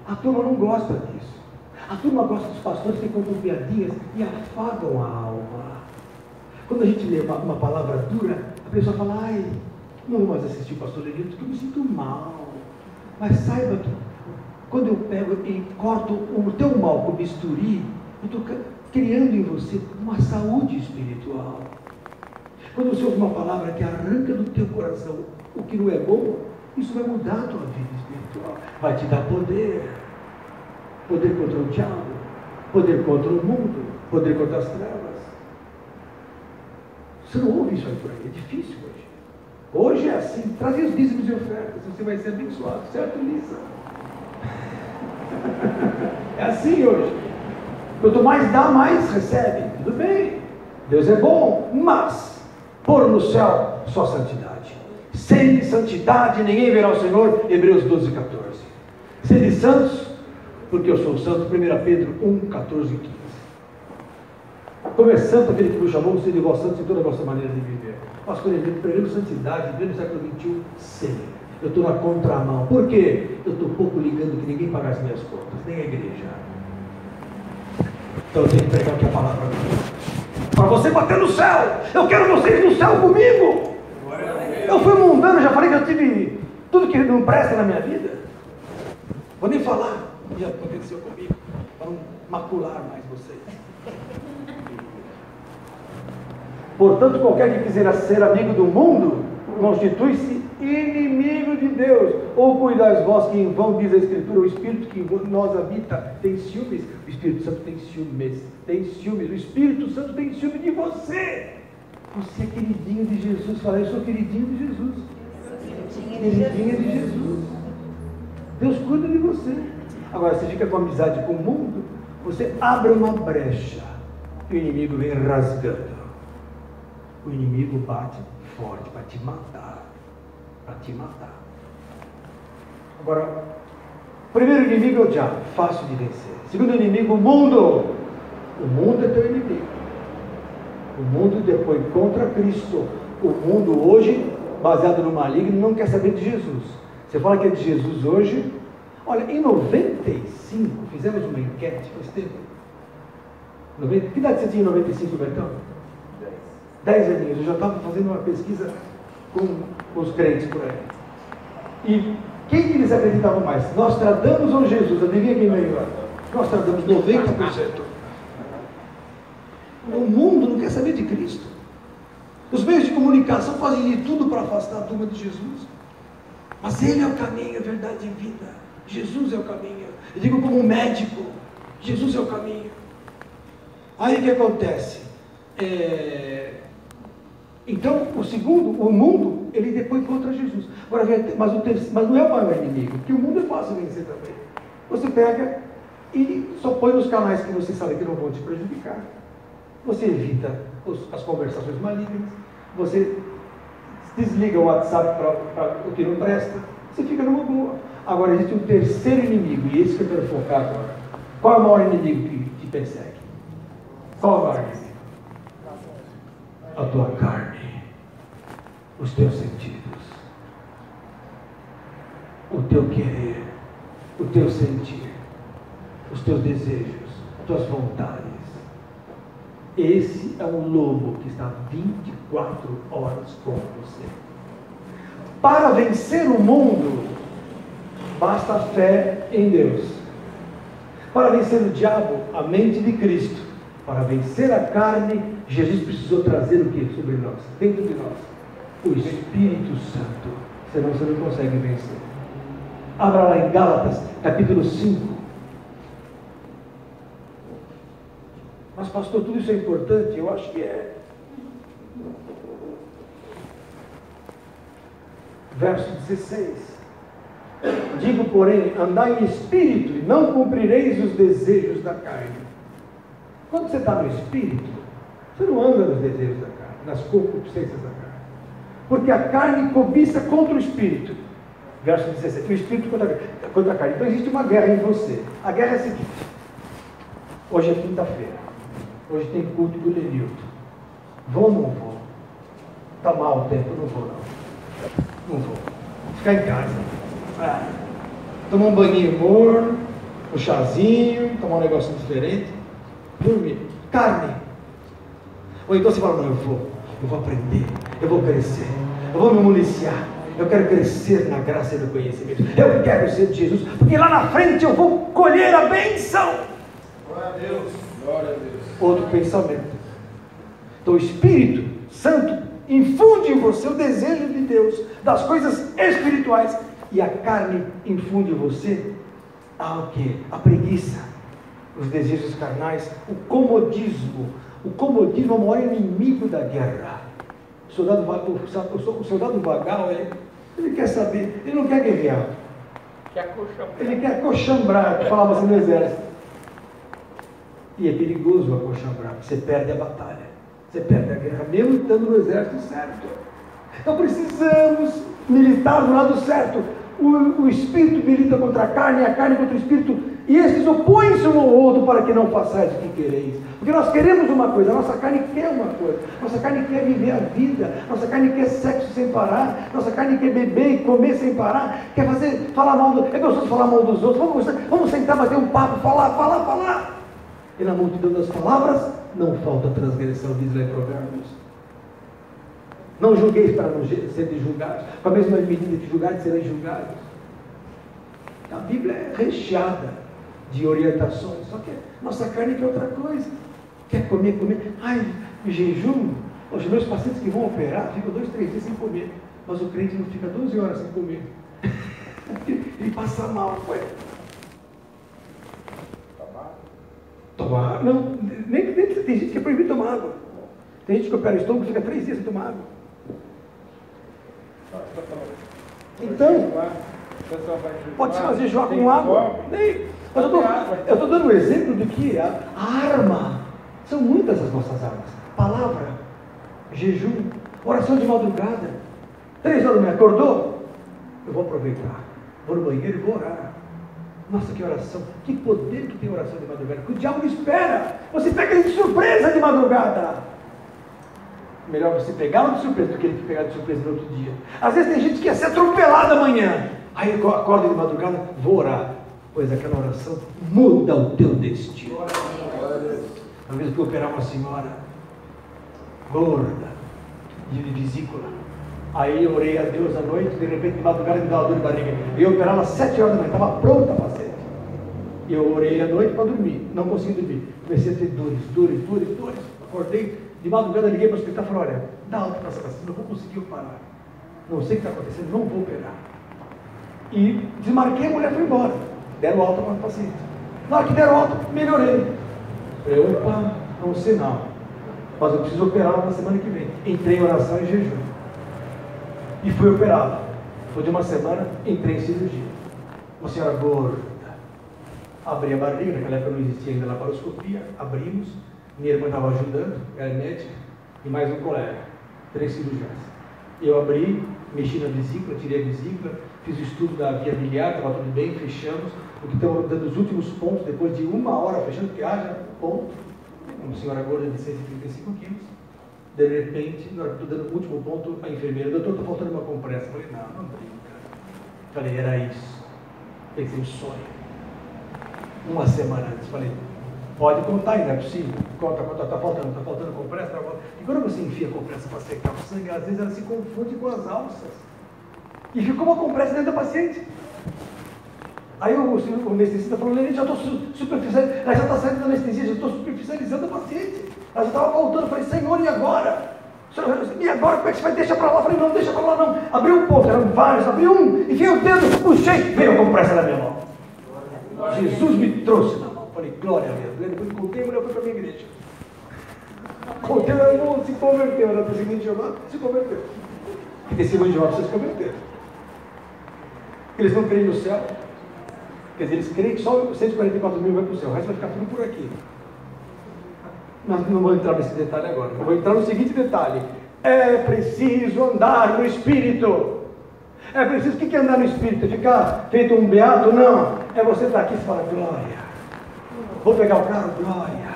A turma não gosta disso. A turma gosta dos pastores que contam piadinhas e afagam a alma. Quando a gente lê uma palavra dura, a pessoa fala, ai, não vou mais assistir o pastor Leandro, porque eu me sinto mal. Mas saiba que quando eu pego e corto o teu mal com o bisturi, eu estou criando em você uma saúde espiritual. Quando você ouve uma palavra que arranca do teu coração o que não é bom, isso vai mudar a tua vida espiritual. Vai te dar poder. Poder contra o diabo, poder contra o mundo, poder contra as trevas. Você não ouve isso aí por aí, é difícil hoje. Hoje é assim, trazer os dízimos e ofertas, você vai ser abençoado, certo, Lisa? É assim hoje. Quanto mais dá, mais recebe. Tudo bem, Deus é bom, mas pôr no céu só santidade. Sem santidade ninguém verá o Senhor. Hebreus 12, 14. Sede santos, porque eu sou santo. 1 Pedro 1, 14 e 15. Como é santo aquele que vos chamou, sede vós santos em toda a vossa maneira de viver. Pastor, ele pregando santidade, vivendo no século XXI, sim. Eu estou na contramão. Por quê? Eu estou pouco ligando que ninguém paga as minhas contas, nem a igreja. Então eu tenho que pregar o que a palavra diz. Para você bater no céu, eu quero vocês no céu comigo. Eu fui mundano, já falei que eu tive tudo que não presta na minha vida. Vou nem falar o que aconteceu comigo, para não macular mais vocês. Portanto, qualquer que quiser ser amigo do mundo, constitui-se inimigo de Deus. Ou cuidais vós que em vão, diz a Escritura, o Espírito que em nós habita tem ciúmes. O Espírito Santo tem ciúmes, o Espírito Santo tem ciúme de você. Você é queridinho de Jesus. Fala, eu sou queridinho de Jesus. Queridinha de Jesus. Deus cuida de você. Agora, você fica com amizade com o mundo, você abre uma brecha e o inimigo vem rasgando. O inimigo bate forte para te matar. Para te matar. Agora, o primeiro inimigo é o diabo, fácil de vencer. Segundo inimigo, o mundo. O mundo é teu inimigo. O mundo depois contra Cristo. O mundo hoje, baseado no maligno, não quer saber de Jesus. Você fala que é de Jesus hoje. Olha, em 95, fizemos uma enquete, faz tempo. Que idade você tinha em 95, Bertão? 10 aninhos. Eu já estava fazendo uma pesquisa com os crentes por aí. E quem que eles acreditavam mais? Nostradamus ou Jesus? Adivinha quem melhor? Nostradamus, 90%. O mundo não quer saber de Cristo. Os meios de comunicação fazem de tudo para afastar a turma de Jesus. Mas Ele é o caminho, a verdade e a vida. Jesus é o caminho. Eu digo como um médico, Jesus é o caminho. Aí o que acontece? Então, o segundo, o mundo, ele depois contra Jesus. Agora, mas não é o maior inimigo, porque o mundo é fácil vencer também. Você pega e só põe nos canais que você sabe que não vão te prejudicar. Você evita as conversações malignas, você desliga o WhatsApp para o que não presta, você fica numa boa. Agora, existe um terceiro inimigo, e esse que eu quero focar agora. Qual é o maior inimigo que te persegue? Qual é o maior inimigo? A tua carne, os teus sentidos, o teu querer, o teu sentir, os teus desejos, as tuas vontades. Esse é um lobo que está 24 horas com você. Para vencer o mundo, basta a fé em Deus. Para vencer o diabo, a mente de Cristo. Para vencer a carne, Jesus precisou trazer o que sobre nós? Dentro de nós? O Espírito Santo. Senão você não consegue vencer. Abra lá em Gálatas, capítulo 5. Mas pastor, tudo isso é importante? Eu acho que é. Verso 16. Digo, porém, andai em espírito e não cumprireis os desejos da carne. Quando você está no espírito, você não anda nos desejos da carne, nas concupiscências da carne. Porque a carne cobiça contra o espírito. Verso 17. O espírito contra a carne. Então existe uma guerra em você. A guerra é a seguinte. Hoje é quinta-feira. Hoje tem culto do Lenilton. Vou ou não vou? Está mal o tempo, não vou não. Não vou. Ficar em casa. Tomar um banhinho morno, um chazinho, tomar um negocinho diferente. Dormir. Carne. Ou então você fala, não, eu vou aprender, eu vou crescer, eu vou me municiar, eu quero crescer na graça e no conhecimento, eu quero ser de Jesus, porque lá na frente eu vou colher a bênção. Glória a Deus, glória a Deus. Outro pensamento. Então o Espírito Santo infunde em você o desejo de Deus, das coisas espirituais, e a carne infunde em você o quê? A preguiça, os desejos carnais, o comodismo. O comodismo é o maior inimigo da guerra. O soldado vagal, ele quer saber, ele não quer guerrear. Ele quer acochambrar, falava assim no exército. E é perigoso acochambrar, você perde a batalha, você perde a guerra, mesmo estando no exército certo. Então precisamos militar do lado certo. O Espírito milita contra a carne, a carne contra o Espírito, e esses opõem-se um ao outro para que não façais o que quereis. Porque nós queremos uma coisa, a nossa carne quer uma coisa, nossa carne quer viver a vida, nossa carne quer sexo sem parar, nossa carne quer beber e comer sem parar, quer falar mal é gostoso falar mal dos outros, vamos sentar, bater um papo, falar. E na multidão das palavras não falta transgressão, diz lá em Provérbios. Não julgueis para não serem julgados, com a mesma medida que julgados serem julgados. A Bíblia é recheada de orientações, só que nossa carne quer outra coisa, quer comer, ai, jejum. Os meus pacientes que vão operar ficam 2, 3 dias sem comer, mas o crente não fica 12 horas sem comer. Ele passa mal, tomar, não, nem tem gente que é proibido tomar água. Tem gente que opera o estômago e fica 3 dias sem tomar água. Então, pode se fazer jejuar com água. Mas eu estou dando um exemplo de que a arma, são muitas as nossas armas. Palavra, jejum, oração de madrugada. 3 horas da manhã, acordou? Eu vou aproveitar, vou no banheiro e vou orar. Nossa, que oração, que poder que tem oração de madrugada, que o diabo não espera, você pega ele de surpresa de madrugada. Melhor você pegá-lo de surpresa do que ele pegar de surpresa no outro dia. Às vezes tem gente que quer ser atropelada amanhã, aí acorda de madrugada, vou orar, pois aquela oração muda o teu destino. Uma vez eu fui operar uma senhora gorda, de vesícula. Aí eu orei a Deus à noite, de repente de madrugada me dá uma dor de barriga. Eu ia operar às 7 horas da manhã, estava pronta para ser. Eu orei à noite para dormir, não consegui dormir. Comecei a ter dores. Acordei, de madrugada liguei para o hospital e falei, olha, dá alta para essa vacina, não vou conseguir parar. Não sei o que está acontecendo, não vou operar. E desmarquei, a mulher foi embora. Deram alta para o paciente. Na hora que deram alta, melhorei. Falei, opa, é um sinal. Mas eu preciso operar na semana que vem. Entrei em oração e jejum. E fui operado. Foi de uma semana, entrei em cirurgia. Uma senhora gorda. Abri a barriga, naquela época não existia ainda laparoscopia. Abrimos. Minha irmã estava ajudando, era médica, e mais um colega. 3 cirurgiões. Eu abri, mexi na vesícula, tirei a vesícula, fiz o estudo da via biliar, estava tudo bem, fechamos. O que estamos dando os últimos pontos, depois de 1 hora fechando, porque haja ponto. Uma senhora gorda de 135 quilos. De repente, na hora que estou dando o último ponto, a enfermeira, doutor, está faltando uma compressa. Eu falei, não brinca. Falei, era isso. Pensei, um sonho. 1 semana antes, falei, pode contar, ainda é possível. Conta, está faltando compressa. E quando você enfia a compressa para secar o sangue, às vezes ela se confunde com as alças. E ficou uma compressa dentro do paciente. Aí o anestesista falou, Lene, já estou superficializando, ela já está saindo da anestesia, já estou superficializando a paciente. Ela já estava voltando. Eu falei, Senhor, e agora? E agora, como é que você vai? Deixa para lá? Eu falei, não, deixa para lá não. Abri um ponto, eram vários, abri um, enfiei o dedo, puxei, veio a compressa na minha mão. Jesus me trouxe na mão. Falei, glória a Deus. Depois contei, a mulher foi para a minha igreja. Contei, ela não se converteu. Ela está seguindo Jeová, se converteu. E testemunho de Jeová precisa se converter. Eles não creem no céu. Quer dizer, eles creem que só 144 mil vai para o céu. O resto vai ficar tudo por aqui. Mas não vou entrar nesse detalhe agora. Eu vou entrar no seguinte detalhe. É preciso andar no Espírito. É preciso, o que é andar no Espírito? Ficar feito um beato? Não. É você estar aqui e falar, glória. Vou pegar o carro, glória.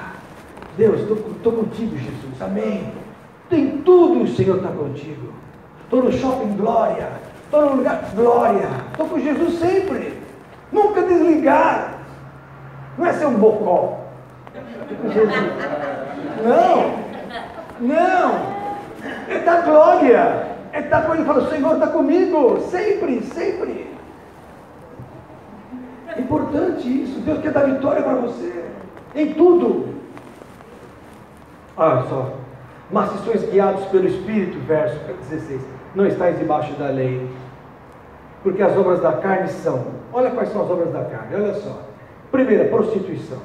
Deus, estou contigo, Jesus. Amém. Tem tudo, o Senhor está contigo. Estou no shopping, glória. Estou no lugar, glória. Estou com Jesus sempre. Nunca desligar. Não é ser um bocó. Com Jesus. Não. Não! É da glória! É da glória. Ele fala, o Senhor está comigo, sempre, sempre. É importante isso. Deus quer dar vitória para você, em tudo. Olha só. Mas se sois guiados pelo Espírito, verso 16, não estáis debaixo da lei. Porque as obras da carne são, olha quais são as obras da carne, olha só. Primeira, prostituição.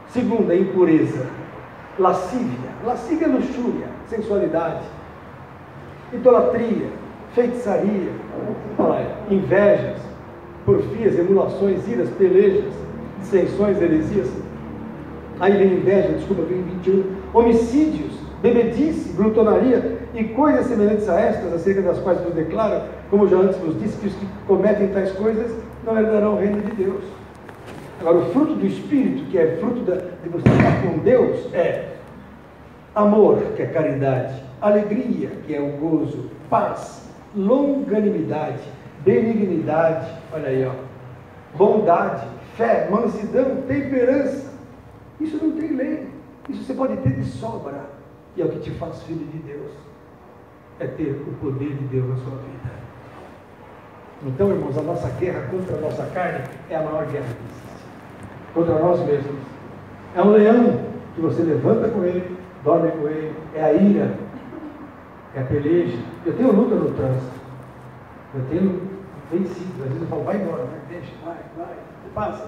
Segunda, impureza. Lascívia é luxúria, sensualidade. Idolatria, feitiçaria, invejas, porfias, emulações, iras, pelejas, dissensões, heresias. Aí vem inveja, vem 21. Homicídios, bebedice, glutonaria e coisas semelhantes a estas, acerca das quais vos declaro, como já antes vos disse, que os que cometem tais coisas não herdarão o reino de Deus. Agora, o fruto do Espírito, que é fruto de você estar com Deus, é amor, que é caridade, alegria, que é o gozo, paz, longanimidade, benignidade, olha aí, ó, bondade, fé, mansidão, temperança. Isso não tem lei, isso você pode ter de sobra, e é o que te faz filho de Deus, é ter o poder de Deus na sua vida. Então, irmãos, a nossa guerra contra a nossa carne é a maior guerra que existe, contra nós mesmos. É um leão que você levanta com ele, dorme com ele, é a ira, é a peleja. Eu tenho luta no trânsito, eu tenho vencido. Às vezes eu falo, vai embora, deixa, vai, passa,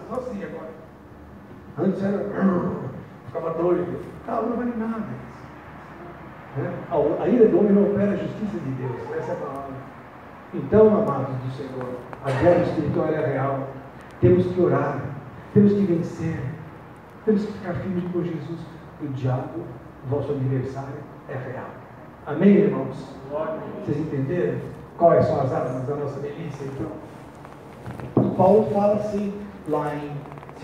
só assim agora. Antes era, ficava doido, não vale nada. A ira do homem não opera a justiça de Deus, essa é a palavra. Então, amados do Senhor, a guerra espiritual é real. Temos que orar, temos que vencer, temos que ficar firmes com Jesus. O diabo, vosso adversário, é real. Amém, irmãos? Vocês entenderam? Quais são as armas da nossa milícia, então? Paulo fala assim, lá em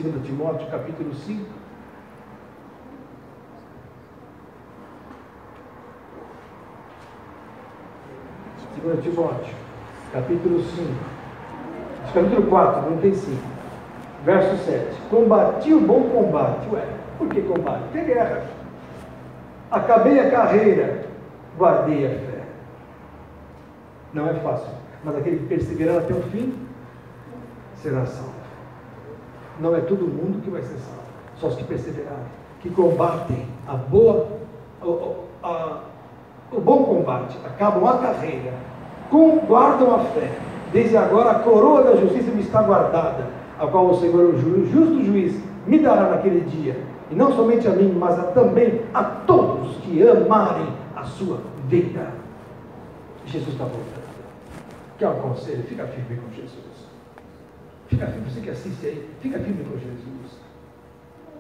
2 Timóteo, capítulo 5. Timóteo, capítulo 5. Capítulo 4, não tem 5. Verso 7. Combati o bom combate. Ué, por que combate? Tem guerra. Acabei a carreira, guardei a fé. Não é fácil, mas aquele que perseverar até o fim será salvo. Não é todo mundo que vai ser salvo, só os que perseverarem, que combatem o bom combate, acabam a carreira, guardam a fé. Desde agora a coroa da justiça me está guardada, a qual o Senhor, o justo juiz, me dará naquele dia, e não somente a mim, mas também a todos os que amarem a sua vida. Jesus está voltando. Quer um conselho? Fica firme com Jesus. Fica firme, você que assiste aí, fica firme com Jesus.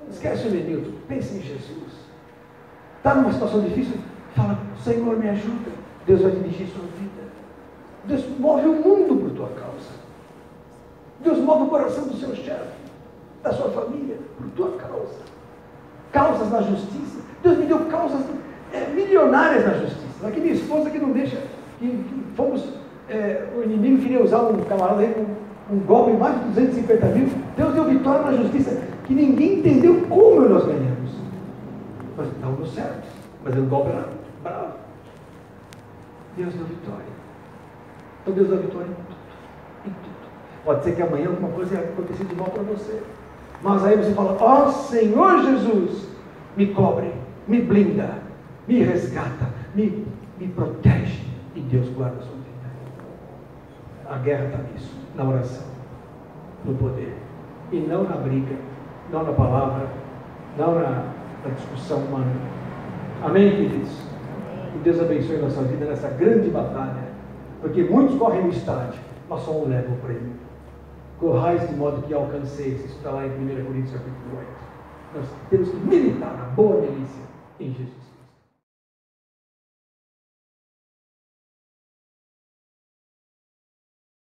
Esquece o Lenilton, pense em Jesus. Está numa situação difícil? Fala, Senhor, me ajuda. Deus vai dirigir sua vida. Deus move o mundo por tua causa. Deus move o coração do seu chefe, da sua família, por tua causa. Causas na justiça. Deus me deu causas milionárias na justiça. Aqui minha esposa que não deixa, o inimigo queria usar um camarada aí com um golpe de mais de 250 mil. Deus deu vitória na justiça, que ninguém entendeu como nós ganhamos. Mas estávamos certos, mas o golpe era bravo. Deus deu vitória. Então Deus dá vitória em tudo. Em tudo. Pode ser que amanhã alguma coisa aconteça de mal para você. Mas aí você fala, ó Senhor Jesus, me cobre, me blinda, me resgata, me protege. E Deus guarda a sua vida. A guerra está nisso, na oração, no poder. E não na briga, não na palavra, não na discussão humana. Amém, queridos? Que Deus abençoe a nossa vida nessa grande batalha. Porque muitos correm no estádio, mas só um leva o prêmio. Corrais de modo que alcanceis. Isso está lá em 1 Coríntios capítulo 8. Nós temos que militar na boa milícia em Jesus.